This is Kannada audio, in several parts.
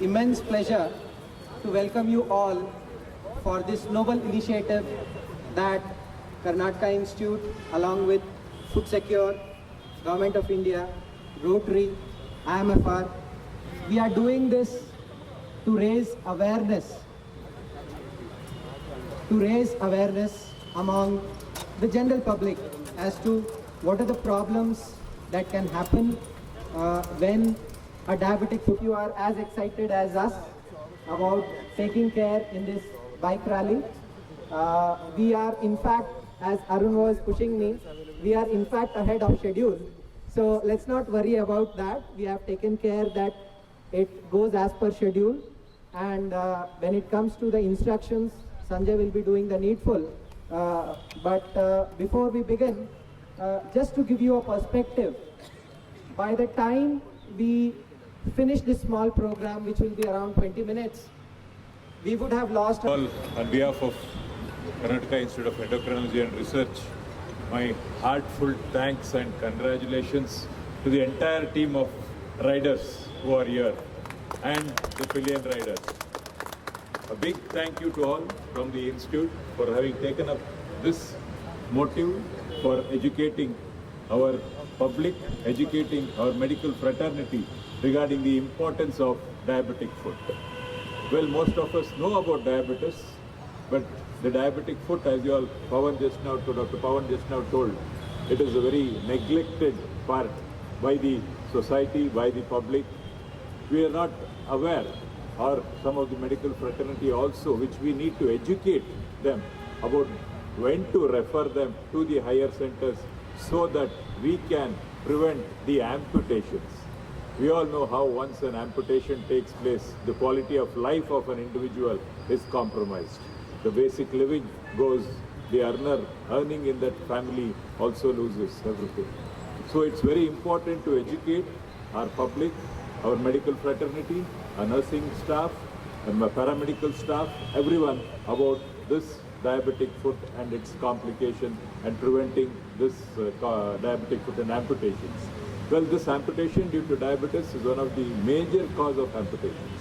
immense pleasure to welcome you all for this noble initiative that Karnataka Institute along with FootSecure, Government of India, Rotary, IMFR, we are doing this to raise awareness among the general public as to what are the problems that can happen when a diabetic foot. You are as excited as us about taking care in this bike rally. We are in fact, as Arun was pushing me, we are in fact ahead of schedule. So let's not worry about that. We have taken care that it goes as per schedule. And when it comes to the instructions, Sanjay will be doing the needful. But before we begin, just to give you a perspective, by the time we finish this small program, which will be around 20 minutes, we would have lost... On behalf of Karnataka Institute of Endocrinology and Research, my heartfelt thanks and congratulations to the entire team of riders who are here and the pillion riders. A big thank you to all from the Institute for having taken up this motive for educating our public, educating our medical fraternity regarding the importance of diabetic foot. Well, most of us know about diabetes, but the diabetic foot, as you all, Dr. Pawan just now told, it is a very neglected part by the society, by the public. We are not aware, or some of the medical fraternity also, which we need to educate them about when to refer them to the higher centers so that we can prevent the amputations. We all know how once an amputation takes place, the quality of life of an individual is compromised. The basic living goes, the earner earning in that family also loses everything. So it's very important to educate our public, our medical fraternity, our nursing staff, and my paramedical staff, everyone about this diabetic foot and its complication and preventing this diabetic foot and amputations. Well, this amputation due to diabetes is one of the major cause of amputations.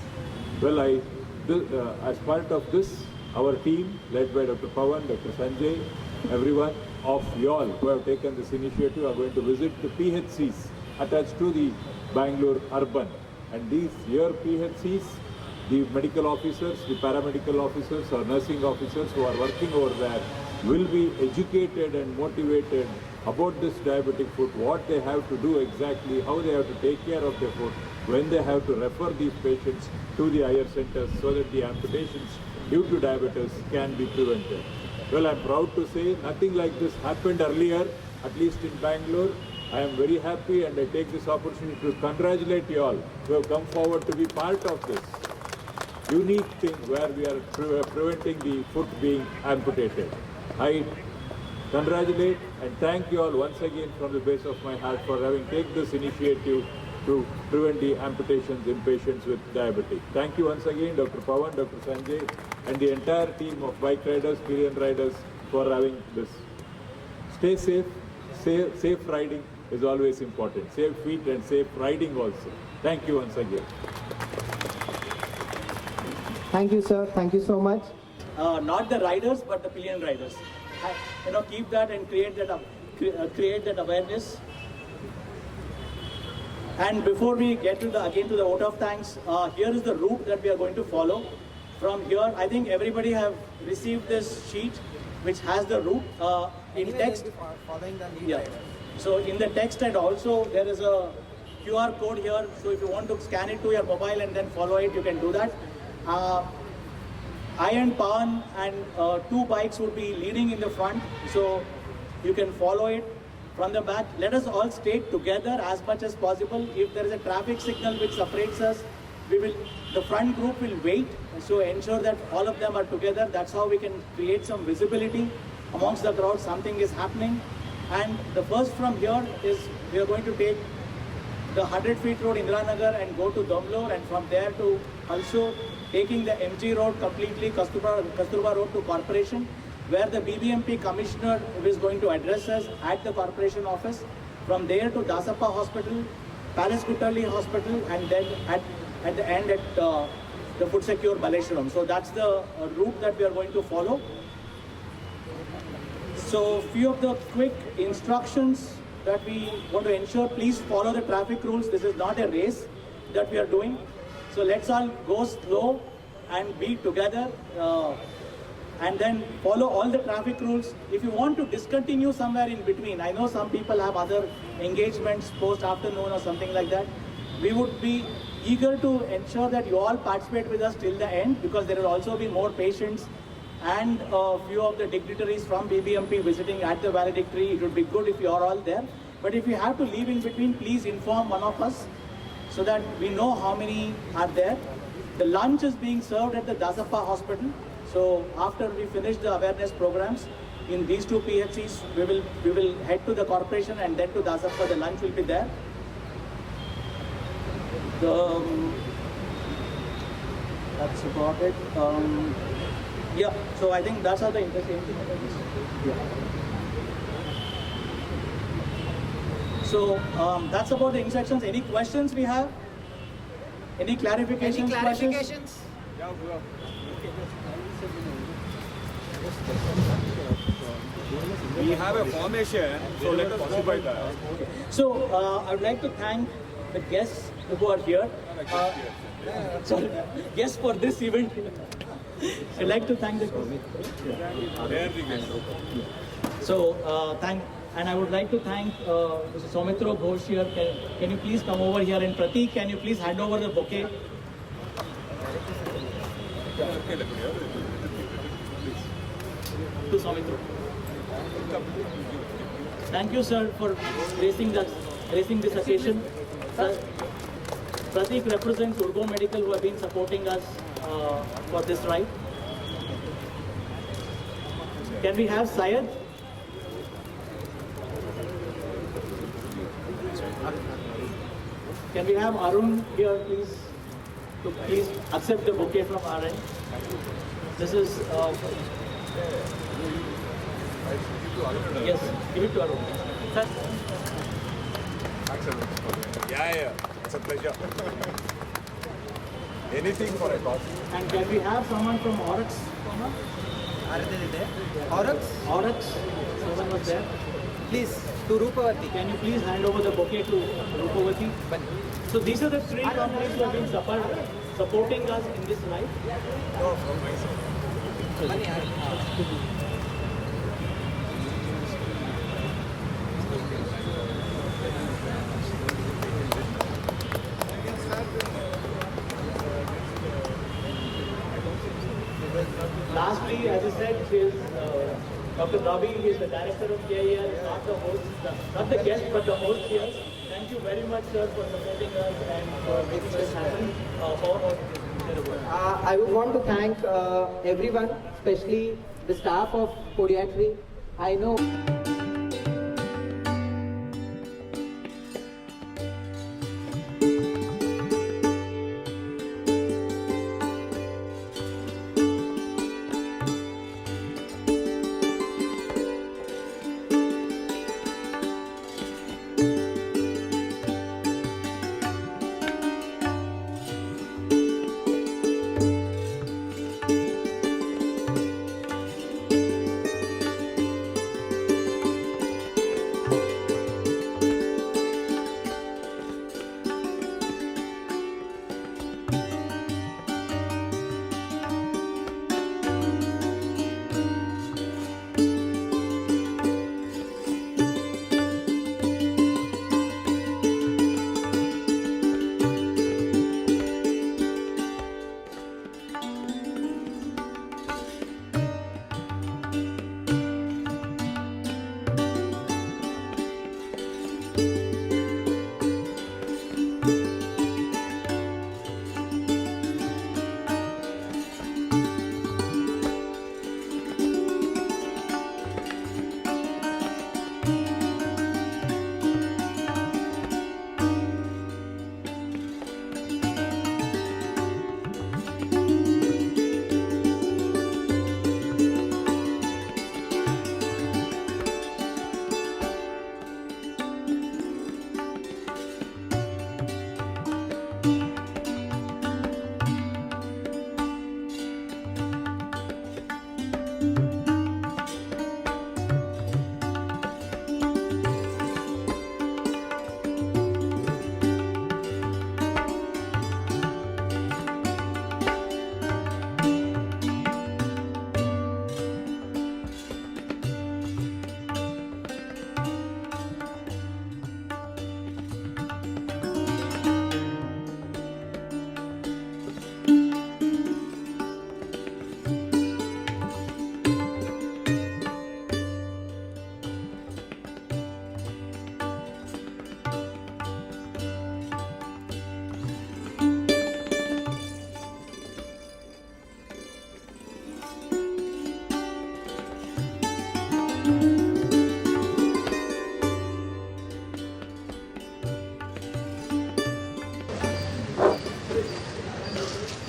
Well, as part of this, our team led by Dr. Pawan, Dr. Sanjay, everyone of y'all who have taken this initiative are going to visit the PHCs attached to the Bengaluru urban. And these here PHCs, the medical officers, the paramedical officers or nursing officers who are working over there will be educated and motivated about this diabetic foot, what they have to do exactly, how they have to take care of their foot, when they have to refer these patients to the higher centers so that the amputations due to diabetes can be prevented. Well, I'm proud to say nothing like this happened earlier, at least in Bangalore. I am very happy and I take this opportunity to congratulate you all who have come forward to be part of this unique thing where we are preventing the foot being amputated. I congratulate and thank you all once again from the base of my heart for having taken this initiative to prevent the amputations in patients with diabetes. Thank you once again, Dr. Pawan, Dr. Sanjay, and the entire team of bike riders, pillion riders for having this. Stay safe. Safe riding is always important. Safe feet and safe riding also. Thank you once again. Thank you, sir. Thank you so much. Not the riders, but the pillion riders. Keep that and create that awareness. And before we get to the vote of thanks, here is the route that we are going to follow. From here, I think everybody have received this sheet, which has the route in text. Following the lead. Yeah. So in the text, and also there is a QR code here. So if you want to scan it to your mobile and then follow it, you can do that. I and Pawan and two bikes would be leading in the front, so you can follow it from the back. Let us all stay together as much as possible. If there is a traffic signal which separates us, the front group will wait, so ensure that all of them are together. That's how we can create some visibility amongst the crowd, something is happening. And the first from here is, we are going to take the 100 feet road Indiranagar and go to Bengaluru, and from there to also taking the MG road completely, Kasturba road to Corporation, where the BBMP commissioner is going to address us at the Corporation office. From there to Dasappa Hospital, Palace Kutali Hospital, and then at at the end at the FootSecure Baleshwaram. So that's the route that we are going to follow. So few of the quick instructions that we want to ensure: please follow the traffic rules. This is not a race that we are doing. So let's all go slow and be together and then follow all the traffic rules. If you want to discontinue somewhere in between, I know some people have other engagements post-afternoon or something like that. We would be eager to ensure that you all participate with us till the end, because there will also be more patients and a few of the dignitaries from BBMP visiting at the valedictory. It would be good if you are all there. But if you have to leave in between, please inform one of us so that we know how many are there. The lunch is being served at the Dasappa Hospital. So after we finish the awareness programs in these two PHCs, we will head to the corporation and then to Dasappa. The lunch will be there. That's about it. Yeah, so I think that's all the interesting things. Yeah. So that's about the instructions. Any questions we have? Any clarifications? Any clarifications? We have a formation, so let us go by that. Okay. So I would like to thank the guests who are here. Sorry, guests for this event. I'd like to thank the So and I would like to thank Mr. Soumitra Ghosh here. Can you please come over here, and Pratik, can you please hand over the bouquet? To Soumitra. Thank you, sir, for gracing this occasion. Sir, Pratik represents Urgo Medical, who have been supporting us for this ride. Can we have Syed? Can we have Arun here, please? To please accept the bouquet from our end. This is. Yes, give it to Arun. Sir. Yeah, it's a pleasure. Anything for a cause. And can we have someone from Oryx? Oryx? Someone was there. Please, to Rupavati. Can you please hand over the bouquet to Rupavati? So these are the three companies who have been supporting us in this ride. No, from my side. Lastly, as I said, is Dr. Ravi is the director of KIER, not the host, not the guest, but the host here. Thank you very much, sir, for supporting us and for making this happen. I would want to thank everyone, especially the staff of podiatry. I know.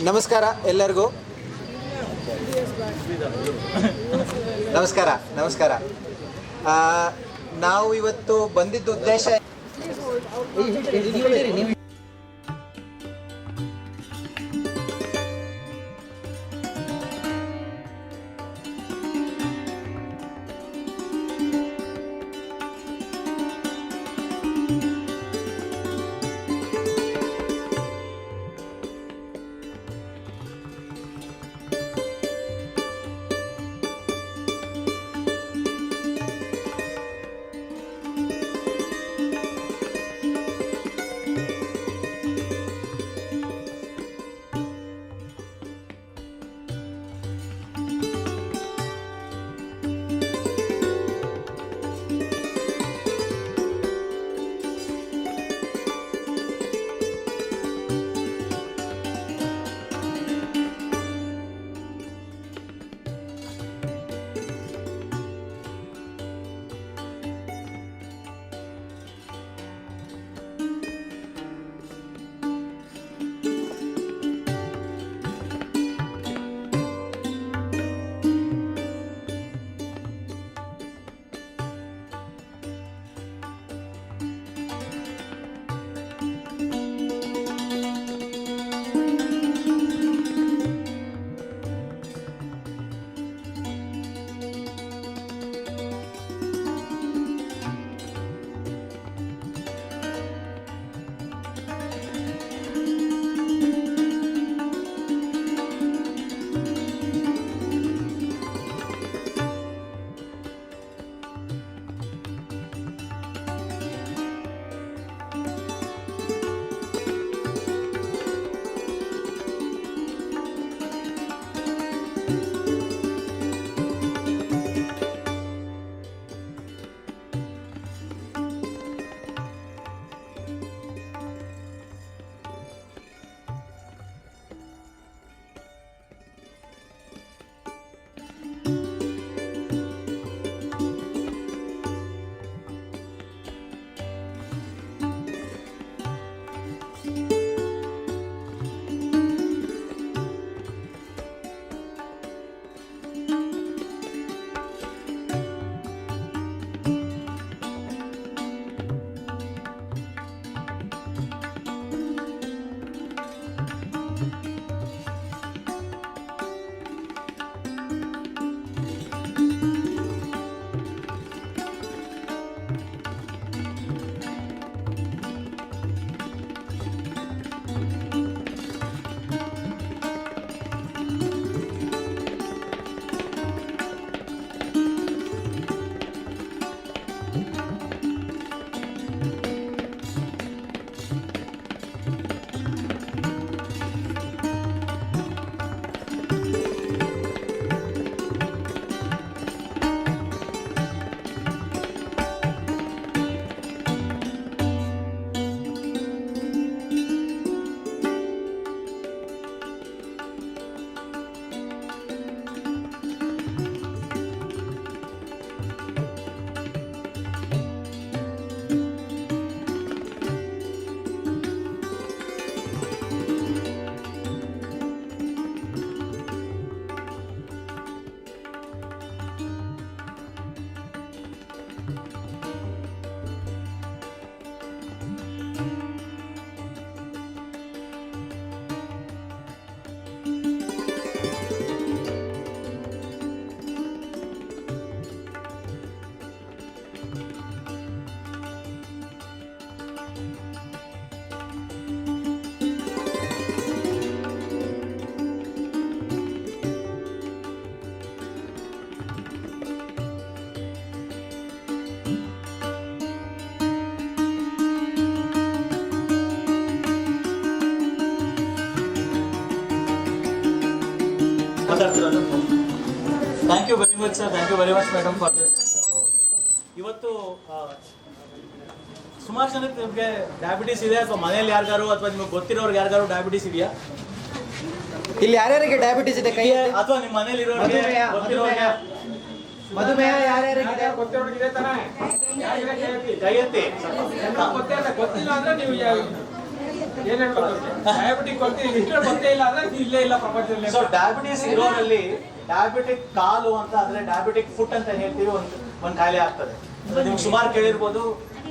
ನಮಸ್ಕಾರ ಎಲ್ಲರಿಗೂ. ನಮಸ್ಕಾರ. ನಾವು ಇವತ್ತು ಬಂದಿದ್ದ ಉದ್ದೇಶ Thank you very much, sir. Thank you very much, madam, for this. ಇವತ್ತು ಸುಮಾರು ಜನಕ್ಕೆ ನಿಮಗೆ ಡಯಾಬಿಟಿಸ್ ಇದೆ ಅಥವಾ ಮನೆಯಲ್ಲಿ ಯಾರಿಗಾರು ಅಥವಾ ನಿಮಗೆ ಗೊತ್ತಿರೋರಿಗೆ ಯಾರಿಗಾರು ಡಯಾಬಿಟಿಸ್ ಇದೆಯಾ? ಇಲ್ಲಿ ಯಾರ್ಯಾರಿಗೆ ಡಯಾಬಿಟಿಸ್ ಇದೆ ಕೈ ಅಥವಾ ನಿಮ್ಮ ಮನೆಯಲ್ಲಿ ಇರೋರಿಗೆ ಗೊತ್ತಿರೋರಿಗೆ ಮಧುಮೇಹ ಯಾರ್ಯಾರಿಗೆ ಗೊತ್ತಿರೋರಿಗೆ ತಾನೆ ಕೈ ಎತ್ತಿ. ಗೊತ್ತಿಲ್ಲ ಅಂದ್ರೆ ನೀವು ಏನ್ ಹೇಳ್ಬೇಕು ಡಯಾಬಿಟಿಕ್ ಗೊತ್ತೇ ಇಲ್ಲ ಅಂದ್ರೆ ಇಲ್ಲೇ ಇಲ್ಲ ಪ್ರಪಂಚದಲ್ಲಿ. ಸೊ ಡಯಾಬಿಟಿಸ್ ಇರೋರಲ್ಲಿ ಡಯಾಬಿಟಿಕ್ ಕಾಲು ಅಂತ ಅಂದ್ರೆ ಡಯಾಬಿಟಿಕ್ ಫುಟ್ ಅಂತ ಹೇಳ್ತೀವಿ, ಒಂದು ಕಾಯಿಲೆ ಆಗ್ತದೆ. ನಿಮ್ಗೆ ಸುಮಾರು ಕೇಳಿರ್ಬೋದು,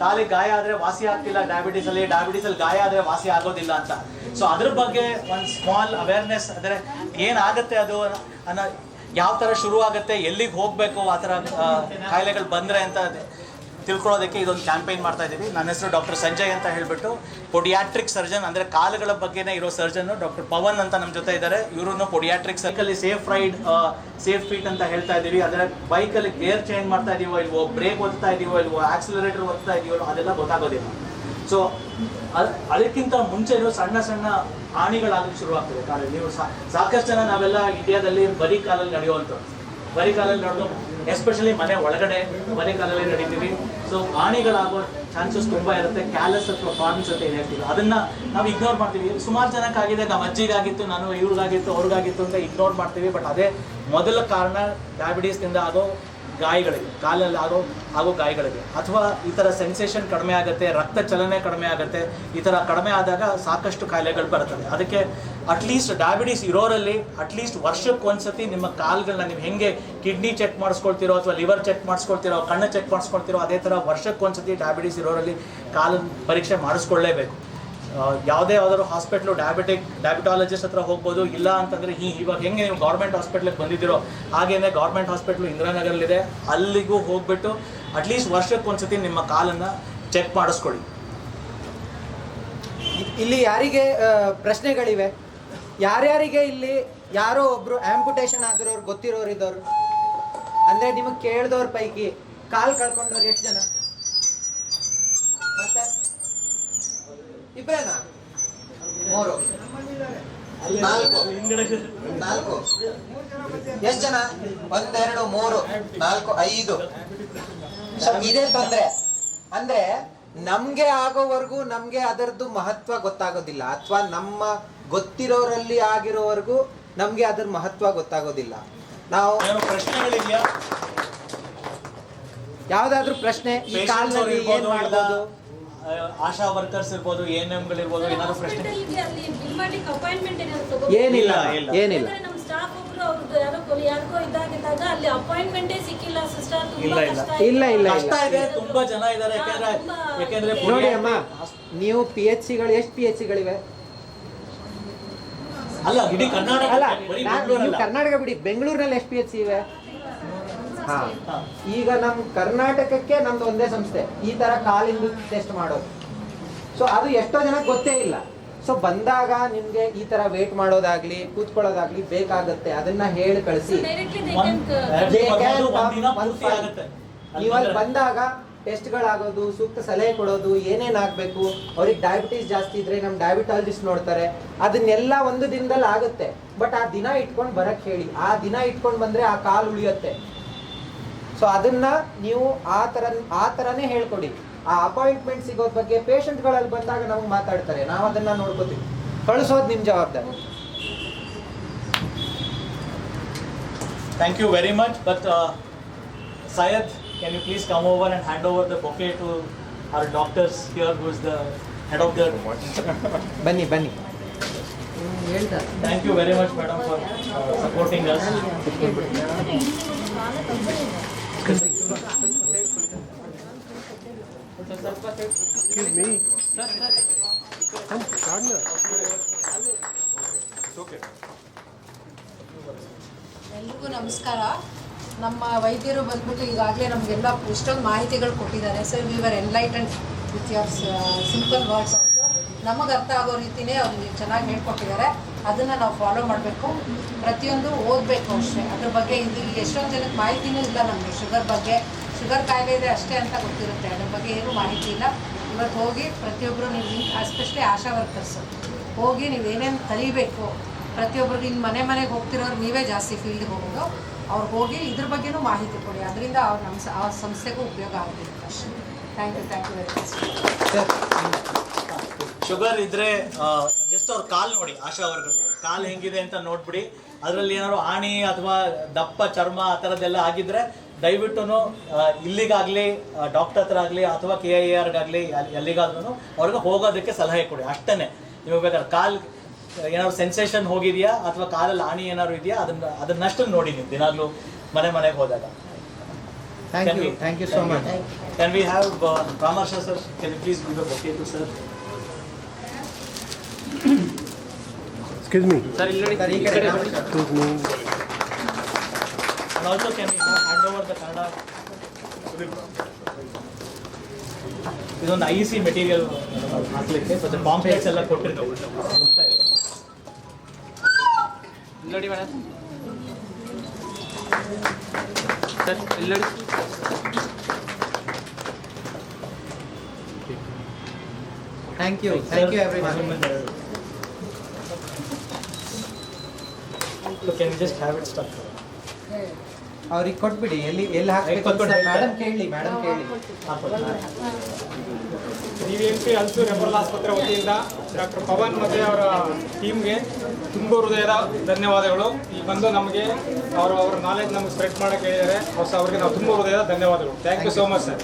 ಕಾಲಿಗೆ ಗಾಯ ಆದ್ರೆ ವಾಸಿ ಆಗ್ತಿಲ್ಲ ಡಯಾಬಿಟಿಸ್ ಅಲ್ಲಿ ಗಾಯ ಆದ್ರೆ ವಾಸಿ ಆಗೋದಿಲ್ಲ ಅಂತ. ಸೊ ಅದ್ರ ಬಗ್ಗೆ ಒಂದು ಸ್ಮಾಲ್ ಅವೇರ್ನೆಸ್, ಅಂದ್ರೆ ಏನಾಗುತ್ತೆ ಅದು ಅನ್ನೋ, ಯಾವ ತರ ಶುರು ಆಗುತ್ತೆ, ಎಲ್ಲಿಗೆ ಹೋಗ್ಬೇಕು ಆ ಥರ ಕಾಯಿಲೆಗಳು ಬಂದ್ರೆ ಅಂತ ತಿಳ್ಕೊಳ್ಳೋದಕ್ಕೆ ಇದೊಂದು ಕ್ಯಾಂಪೇನ್ ಮಾಡ್ತಾ ಇದ್ದೀವಿ. ನನ್ನ ಹೆಸರು ಡಾಕ್ಟರ್ ಸಂಜಯ್ ಅಂತ ಹೇಳ್ಬಿಟ್ಟು, ಪೊಡಿಯಾಟ್ರಿಕ್ ಸರ್ಜನ್, ಅಂದರೆ ಕಾಲುಗಳ ಬಗ್ಗೆನೇ ಇರೋ ಸರ್ಜನ್ನು ಡಾಕ್ಟರ್ ಪವನ್ ಅಂತ ನಮ್ಮ ಜೊತೆ ಇದ್ದಾರೆ. ಇವರು ಪೊಡಿಯಾಟ್ರಿಕ್ ಸೈಕಲ್ಲಿ ಸೇಫ್ ರೈಡ್, ಸೇಫ್ ಫೀಟ್ ಅಂತ ಹೇಳ್ತಾ ಇದ್ದೀವಿ. ಅಂದರೆ ಬೈಕಲ್ಲಿ ಗೇರ್ ಚೇಂಜ್ ಮಾಡ್ತಾ ಇದೀವೋ ಇಲ್ವೋ, ಬ್ರೇಕ್ ಒತ್ತಾ ಇದೀವೋ ಇಲ್ವೋ, ಆಕ್ಸಿಲರೇಟರ್ ಒತ್ತಾ ಇದೀವೋ ಅದೆಲ್ಲ ಗೊತ್ತಾಗೋದಿಲ್ಲ. ಸೊ ಅದಕ್ಕಿಂತ ಮುಂಚೆ ಸಣ್ಣ ಸಣ್ಣ ಹಾನಿಗಳಾಗಲಿಕ್ಕೆ ಶುರುವಾಗ್ತದೆ ಕಾಲಲ್ಲಿ. ನೀವು ಸಾಕಷ್ಟು ಜನ ನಾವೆಲ್ಲ ಇಂಡಿಯಾದಲ್ಲಿ ಬರೀ ಕಾಲಲ್ಲಿ ನಡೆಯುವಂಥದ್ದು, ಬರೀ ಕಾಲಲ್ಲಿ ನಡೆದು ಎಸ್ಪೆಷಲಿ ಮನೆ ಒಳಗಡೆ ಬರೀ ಕಾಲಲ್ಲಿ ನಡೀತೀವಿ. ಸೊ ಹಾನಿಗಳಾಗೋ ಚಾನ್ಸಸ್ ತುಂಬ ಇರುತ್ತೆ. ಕ್ಯಾಲಸ್ ಅಥವಾ ಫಾರ್ಮ್ಸ್ ಅಂತ ಏನು ಹೇಳ್ತೀವಿ ಅದನ್ನು ನಾವು ಇಗ್ನೋರ್ ಮಾಡ್ತೀವಿ. ಸುಮಾರು ಜನಕ್ಕಾಗಿದೆ, ನಮ್ಮ ಅಜ್ಜಿಗಾಗಿತ್ತು, ನಾನು ಇವ್ರಿಗಾಗಿತ್ತು ಅವ್ರಿಗಾಗಿತ್ತು ಅಂತ ಇಗ್ನೋರ್ ಮಾಡ್ತೀವಿ. ಬಟ್ ಅದೇ ಮೊದಲ ಕಾರಣ ಡಯಾಬಿಟೀಸ್ನಿಂದ ಆಗೋ ಗಾಯಗಳಿಗೆ, ಕಾಲಲ್ಲಿ ಆಗೋ ಗಾಯಗಳಿಗೆ. ಅಥವಾ ಈ ಥರ ಸೆನ್ಸೇಷನ್ ಕಡಿಮೆ ಆಗುತ್ತೆ, ರಕ್ತ ಚಲನೆ ಕಡಿಮೆ ಆಗುತ್ತೆ. ಈ ಥರ ಕಡಿಮೆ ಆದಾಗ ಸಾಕಷ್ಟು ಕಾಯಿಲೆಗಳು ಬರ್ತದೆ. ಅದಕ್ಕೆ ಅಟ್ಲೀಸ್ಟ್ ಡಯಾಬಿಟೀಸ್ ಇರೋರಲ್ಲಿ ಅಟ್ಲೀಸ್ಟ್ ವರ್ಷಕ್ಕೆ ಒಂದ್ಸತಿ ನಿಮ್ಮ ಕಾಲುಗಳನ್ನ ನೀವು ಹೆಂಗೆ ಕಿಡ್ನಿ ಚೆಕ್ ಮಾಡಿಸ್ಕೊಳ್ತಿರೋ ಅಥವಾ ಲಿವರ್ ಚೆಕ್ ಮಾಡಿಸ್ಕೊಳ್ತಿರೋ, ಕಣ್ಣು ಚೆಕ್ ಮಾಡಿಸ್ಕೊಳ್ತಿರೋ, ಅದೇ ಥರ ವರ್ಷಕ್ಕೆ ಒಂದ್ಸತಿ ಡಯಾಬಿಟೀಸ್ ಇರೋರಲ್ಲಿ ಕಾಲಿನ ಪರೀಕ್ಷೆ ಮಾಡಿಸ್ಕೊಳ್ಳೇಬೇಕು. ಯಾವುದಾದ್ರು ಹಾಸ್ಪಿಟ್ಲು ಡಯಾಬಿಟಾಲಜಿಸ್ಟ್ ಹತ್ರ ಹೋಗ್ಬೋದು. ಇಲ್ಲ ಅಂತಂದರೆ ಇವಾಗ ಹೆಂಗೆ ನೀವು ಗೌರ್ಮೆಂಟ್ ಹಾಸ್ಪಿಟ್ಲಿಗೆ ಬಂದಿದ್ದೀರೋ ಹಾಗೇನೆ ಗೌರ್ಮೆಂಟ್ ಹಾಸ್ಪಿಟ್ಲು ಇಂದಿರಾನಗರಲ್ಲಿದೆ, ಅಲ್ಲಿಗೂ ಹೋಗ್ಬಿಟ್ಟು ಅಟ್ಲೀಸ್ಟ್ ವರ್ಷಕ್ಕೆ ಒಂದ್ಸತಿ ನಿಮ್ಮ ಕಾಲನ್ನು ಚೆಕ್ ಮಾಡಿಸ್ಕೊಳ್ಳಿ. ಇಲ್ಲಿ ಯಾರಿಗೆ ಪ್ರಶ್ನೆಗಳಿವೆ? ಯಾರ್ಯಾರಿಗೆ ಇಲ್ಲಿ ಯಾರೋ ಒಬ್ರು ಆಂಪುಟೇಷನ್ ಆದಿರೋರು ಗೊತ್ತಿರೋರು ಇದ್ದವರು, ಅಂದ್ರೆ ನಿಮಗೆ ಕೇಳ್ದವ್ರ ಪೈಕಿ ಕಾಲ್ ಕಳ್ಕೊಂಡವ್ರು ಎಷ್ಟು ಜನ? ಮತ್ತೆ ಇಬ್ರೇನಾ? 3 4 ಎಷ್ಟು ಜನ? 1 2 3 4 5. ಇದೇ ತೊಂದ್ರೆ. ಅಂದ್ರೆ ನಮ್ಗೆ ಆಗೋವರೆಗೂ ನಮ್ಗೆ ಅದರದ್ದು ಮಹತ್ವ ಗೊತ್ತಾಗೋದಿಲ್ಲ, ಅಥವಾ ನಮ್ಮ ಗೊತ್ತಿರೋರಲ್ಲಿ ಆಗಿರೋವರೆಗೂ ನಮ್ಗೆ ಅದ್ರ ಮಹತ್ವ ಗೊತ್ತಾಗೋದಿಲ್ಲ. ನಾವು ಪ್ರಶ್ನೆಗಳಿದೆಯಾ? ಯಾವ್ದಾದ್ರು ಪ್ರಶ್ನೆ ಈ ಕಾಲದಲ್ಲಿ ಏನ್ ಮಾಡ್ಬೋದು? ಆಶಾ ವರ್ಕರ್ಸ್ ಇರ್ಬೋದು, ANMಗಳಿರ್ಬೋದು, ಏನಾದ್ರು ಪ್ರಶ್ನೆ? ಏನಿಲ್ಲ ಏನಿಲ್ಲ. ಇಲ್ಲ ಇಲ್ಲ ಕಷ್ಟ ಇದೆ, ತುಂಬಾ ಜನ ಇದ್ದಾರೆ. ಯಾಕೆಂದ್ರೆ ನೋಡಿ ಅಮ್ಮ, ನೀವು PHCಗಳು ಎಷ್ಟು PHCಗಳಿವೆ? ಅಲ್ಲ, ಇಡೀ ಕರ್ನಾಟಕ ಅಲ್ಲ, ಬೆಂಗಳೂರಲ್ಲ. ಕರ್ನಾಟಕ ಬಿಡಿ, ಬೆಂಗಳೂರಿನಲ್ಲಿ ಎಷ್ಟು PHC ಇವೆ? ಹಾ, ಈಗ ನಮ್ ಕರ್ನಾಟಕಕ್ಕೆ ನಮ್ದು ಒಂದೇ ಸಂಸ್ಥೆ ಈ ತರ ಕಾಲಿಂದು ಟೆಸ್ಟ್ ಮಾಡೋದು. ಸೊ ಅದು ಎಷ್ಟೋ ಜನಕ್ಕೆ ಗೊತ್ತೇ ಇಲ್ಲ. ಸೊ ಬಂದಾಗ ನಿಮ್ಗೆ ಈ ತರ ವೇಟ್ ಮಾಡೋದಾಗ್ಲಿ ಕೂತ್ಕೊಳ್ಳೋದಾಗ್ಲಿ ಬೇಕಾಗತ್ತೆ, ಅದನ್ನ ಹೇಳಿ ಕಳಿಸಿ. ನೀವಲ್ಲಿ ಬಂದಾಗ ಟೆಸ್ಟ್ಗಳಾಗೋದು, ಸೂಕ್ತ ಸಲಹೆ ಕೊಡೋದು, ಏನೇನಾಗಬೇಕು, ಅವ್ರಿಗೆ ಡಯಾಬಿಟೀಸ್ ಜಾಸ್ತಿ ಇದ್ರೆ ನಮ್ಮ ಡಯಾಬಿಟಾಲಜಿಸ್ಟ್ ನೋಡ್ತಾರೆ, ಅದನ್ನೆಲ್ಲ ಒಂದು ದಿನದಲ್ಲಿ ಆಗುತ್ತೆ. ಬಟ್ ಆ ದಿನ ಇಟ್ಕೊಂಡು ಬರಕ್ ಹೇಳಿ, ಆ ದಿನ ಇಟ್ಕೊಂಡು ಬಂದ್ರೆ ಆ ಕಾಲು ಉಳಿಯುತ್ತೆ. ಸೊ ಅದನ್ನ ನೀವು ಆ ಥರನೇ ಹೇಳ್ಕೊಡಿ. ಆ ಅಪಾಯಿಂಟ್ಮೆಂಟ್ ಸಿಗೋದ್ ಬಗ್ಗೆ ಪೇಷಂಟ್ಗಳಲ್ಲಿ ಬಂದಾಗ ನಮಗೆ ಮಾತಾಡ್ತಾರೆ, ನಾವು ಅದನ್ನ ನೋಡ್ಕೋತೀವಿ. ಕಳಿಸೋದು ನಿಮ್ಮ ಜವಾಬ್ದಾರಿ. Thank you very much. But Syed, can you please come over and hand over the bouquet to our doctors here, who is the head of the... ಬನ್ನಿ ಬನ್ನಿ. Thank you very much, madam, for supporting us. Excuse me. ಎಲ್ರಿಗೂ ನಮಸ್ಕಾರ. ನಮ್ಮ ವೈದ್ಯರು ಬಂದ್ಬಿಟ್ಟು ಈಗಾಗಲೇ ನಮಗೆಲ್ಲ ಇಷ್ಟೊಂದು ಮಾಹಿತಿಗಳು ಕೊಟ್ಟಿದ್ದಾರೆ. Sir, we were enlightened with your simple words. ನಮಗೆ ಅರ್ಥ ಆಗೋ ರೀತಿಯೇ ಅವ್ರು ಚೆನ್ನಾಗಿ ಹೇಳ್ಕೊಟ್ಟಿದ್ದಾರೆ. ಅದನ್ನು ನಾವು ಫಾಲೋ ಮಾಡಬೇಕು, ಪ್ರತಿಯೊಂದು ಓದಬೇಕು ಅಷ್ಟೇ. ಅದ್ರ ಬಗ್ಗೆ ಇದು ಎಷ್ಟೊಂದು ಜನಕ್ಕೆ ಮಾಹಿತಿನೂ ಇಲ್ಲ. ನಮಗೆ ಶುಗರ್ ಬಗ್ಗೆ, ಶುಗರ್ ಕಾಯಿಲೆ ಇದೆ ಅಷ್ಟೇ ಅಂತ ಗೊತ್ತಿರುತ್ತೆ, ಅದ್ರ ಬಗ್ಗೆ ಏನೂ ಮಾಹಿತಿ ಇಲ್ಲ. ಇವತ್ತು ಹೋಗಿ ಪ್ರತಿಯೊಬ್ಬರು ನೀವು, ಎಸ್ಪೆಷಲಿ ಆಶಾ ವರ್ಕರ್ಸ್, ಹೋಗಿ ನೀವು ಏನೇನು ಕಲಿಬೇಕು, ಪ್ರತಿಯೊಬ್ಬರಿಗೆ ಇನ್ನು ಮನೆಗೆ ಹೋಗ್ತಿರೋರು ನೀವೇ ಜಾಸ್ತಿ ಫೀಲ್ಡ್ಗೆ ಹೋಗೋದು, ಅವ್ರು ಹೋಗಿ ಇದ್ರ ಬಗ್ಗೆನೂ ಮಾಹಿತಿ ಕೊಡಿ. ಅದರಿಂದ ಅವ್ರು ನಮ್ಮ ಆ ಸಂಸ್ಥೆಗೂ ಉಪಯೋಗ ಆಗಬೇಕು ಅಷ್ಟೇ. Thank you very much. Sugar ಇದ್ರೆ ಜಸ್ಟ್ ಅವ್ರ ಕಾಲು ನೋಡಿ, ಆಶಾ ವರ್ಗಗಳು ಕಾಲು ಹೆಂಗಿದೆ ಅಂತ ನೋಡ್ಬಿಡಿ. ಅದರಲ್ಲಿ ಏನಾದ್ರು ಆಣಿ ಅಥವಾ ದಪ್ಪ ಚರ್ಮ ಆ ಥರದ್ದೆಲ್ಲ ಆಗಿದ್ರೆ ದಯವಿಟ್ಟು ಇಲ್ಲಿಗಾಗಲಿ, ಡಾಕ್ಟರ್ ಹತ್ರ ಆಗಲಿ ಅಥವಾ KIERಗಾಗಲಿ ಎಲ್ಲಿಗಾದ್ರೂ ಅವ್ರಿಗೆ ಹೋಗೋದಕ್ಕೆ ಸಲಹೆ ಕೊಡಿ ಅಷ್ಟೇ. ನಿಮಗೆ ಬೇಕಾದ್ರೆ ಕಾಲ್ ಏನಾದ್ರು ಸೆನ್ಸೇಷನ್ ಹೋಗಿದೆಯಾ ಅಥವಾ ಕಾಲಲ್ಲಿ ಆಣಿ ಏನಾದ್ರು ಇದೆಯಾ ಅದನ್ನಷ್ಟು ನೋಡಿ ನೀವು ದಿನಾಗ್ಲೂ ಮನೆಗೆ ಹೋದಾಗ. Thank you so much. Can we have Ramasha sir? Can you please give a bouquet to sir? Excuse me. Sir, sir ಈ ಕಡೆ Excuse me. and also can we hand over the Kannada? ಇದೊಂದು IEC ಮೆಟೀರಿಯಲ್ ಹಾಕ್ಲಿಕ್ಕೆ ಮತ್ತೆ ಪಾಂಪ್ಲೆಟ್ಸ್ ಎಲ್ಲ ಕೊಟ್ಟಿರ್ತೀವಿ. ನೋಡಿ ಮೇಡಮ್ ಸರ್ ಇಲ್ಲಿ ನೋಡಿ. Thank you everyone. Can we just have it stuck? ಅವ್ರಿಗೆ ಕೊಟ್ಬಿಡಿ, ಎಲ್ಲಿ ಹಾಕ್ಬೇಕು ಮೇಡಮ್ ಕೇಳಿ. BBMP ಅಲ್ಸು ರೆಫರಲ್ ಆಸ್ಪತ್ರೆ ವತಿಯಿಂದ ಡಾಕ್ಟರ್ ಪವನ್ ಮತ್ತು ಅವರ ಟೀಮ್ಗೆ ತುಂಬ ಹೃದಯದ ಧನ್ಯವಾದಗಳು. ಈ ಬಂದು ನಮಗೆ ಅವರ ನಾಲೆಜ್ ನಮಗೆ ಸ್ಪ್ರೆಡ್ ಮಾಡೋಕ್ಕೆ ಹೇಳಿದ್ದಾರೆ. ಅವರಿಗೆ ನಾವು ತುಂಬ ಹೃದಯದ ಧನ್ಯವಾದಗಳು. Thank you so much sir.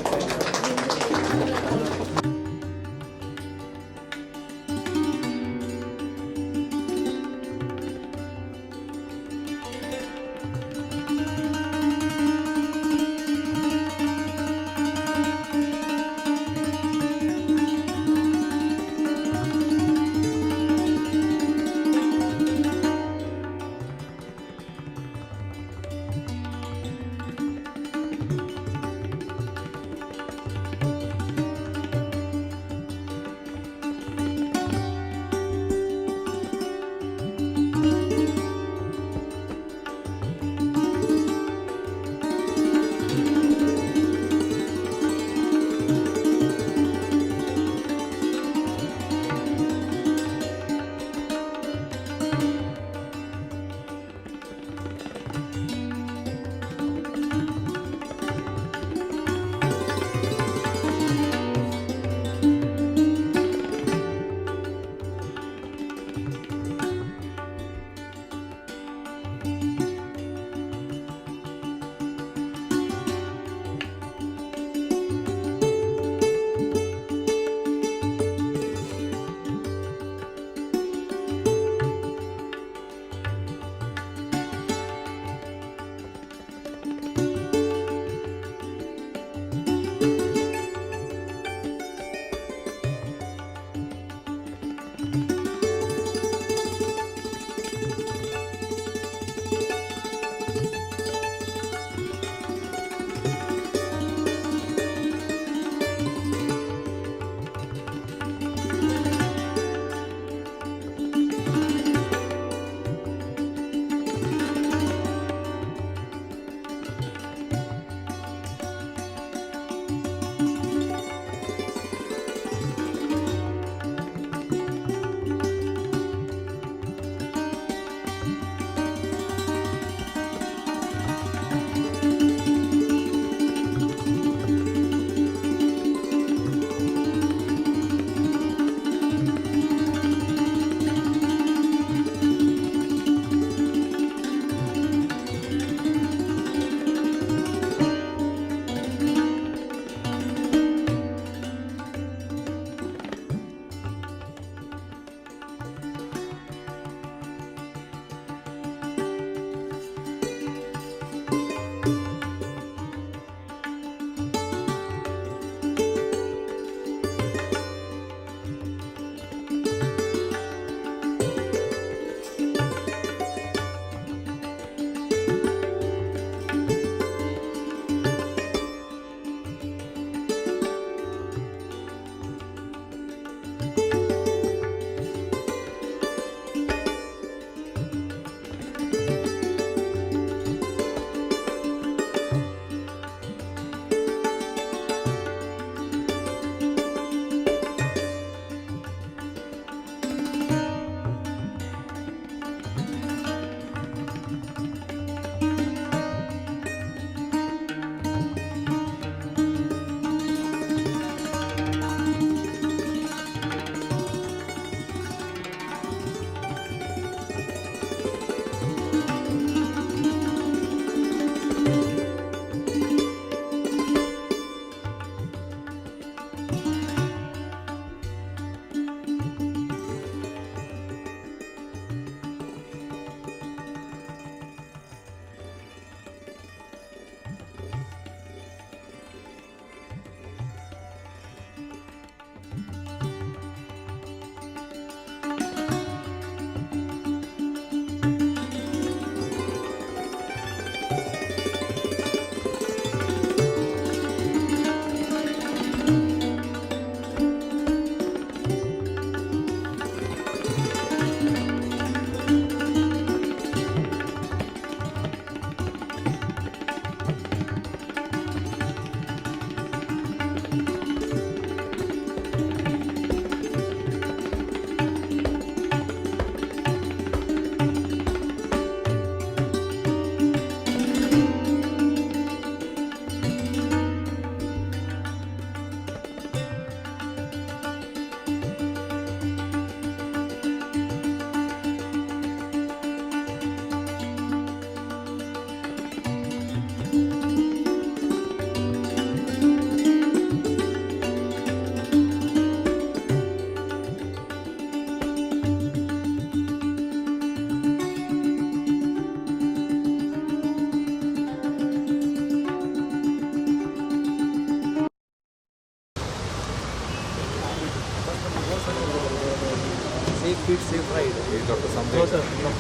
Feet Safe Ride. Dr. Sanjay.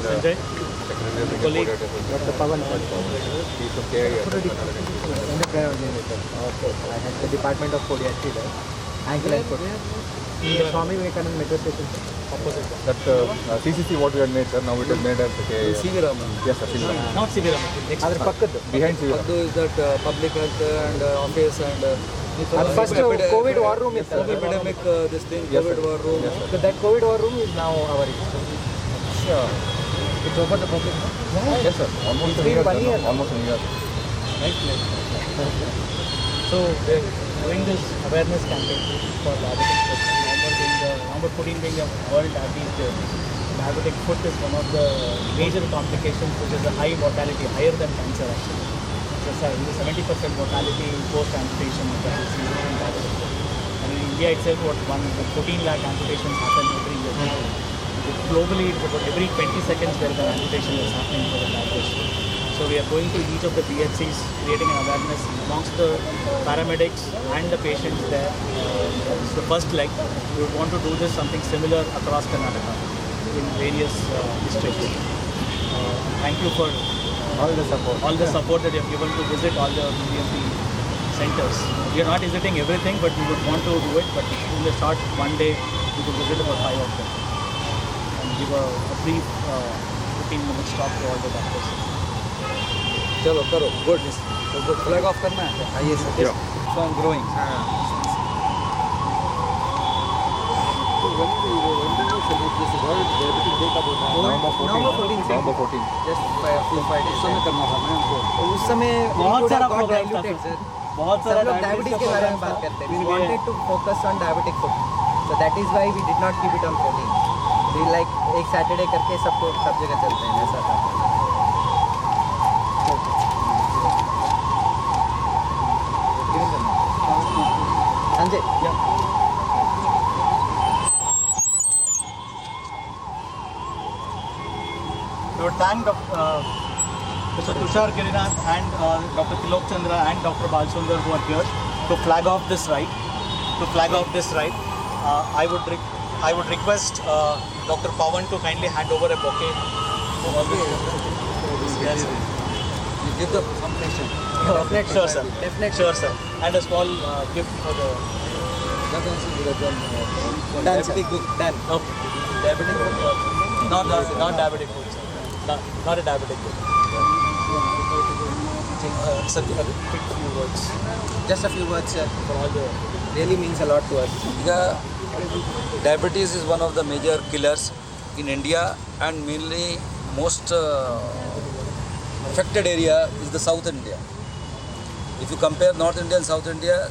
Sanjay. Colleague. Dr. Pavan. He's from KIER. Okay. I had the Department of Podiatry there. Ankle and foot. Swami Vivekananda Metro Station. Opposite. That CCC what we had made, sir, now it is made as KIER. CV Raman. Yes, sir. CV Raman. Not CV Raman. Next. Adar pakkadu. Behind CV Raman. Pakdu is that public health and office and First COVID war room is COVID epidemic, this thing, Yes, COVID sir. war room. Yes, sir. So that COVID war room is now our. Sure. It's open to public. Yes, sir. Almost It's a been year. 1 year. Almost a year. Right. So we're doing this awareness campaign for diabetic foot. November 14 being the World Diabetes Day. Diabetic foot is one of the major complications, which is a high mortality, higher than cancer actually. It's a 70% mortality post amputation of the diabetic foot. And in India itself, 14 lakh amputations happen every year. Globally, it's about every 20 seconds there is an amputation that's happening for the diabetes. So we are going to each of the PHCs, creating an awareness amongst the paramedics and the patients there. It's the first leg. We would want to do this something similar across Karnataka in various districts. Thank you for All the support that you have given to visit all the BBMP centers. We are not visiting everything, but we would want to do it. But in the short one day, we could visit about 5 of them and give a brief 15-minute talk to all the doctors. चलो करो गुड तो फ्लैग ऑफ करना है Yes, sir. Yeah. So I am growing November 14. November 14. November 14. Just 5 days. समय करना था मैं उनको उस समय बहुत सारा प्रोग्राम प्रोग्राम था diluted, sir. बहुत सब सारा लोग डायबिटीज के बारे में बात करते हैं. We wanted to focus on diabetic foot. So that is why we did not keep it on 14. We like एक सैटरडे करके सबको सब जगह चलते हैं ऐसा था. Sanjay. Yeah. We would thank Mr. Tushar Girinath and Dr. Tilok Chandra and Dr. Balsundar who are here to flag off this ride. I would request Dr. Pavan to kindly hand over a bouquet to all the yes. You give the combination. Definitely. Sure, sir. Definitely. Sure, sir. And a small gift for the Done, sir. Done. okay. Diabetic food. Not diabetic food, sir. Not a diabetic food. Sir, a quick few words Just a few words, sir. for all the. Really means a lot to us. Diabetes is one of the major killers in India, and mainly most affected area is the South India. If you compare North India and South India,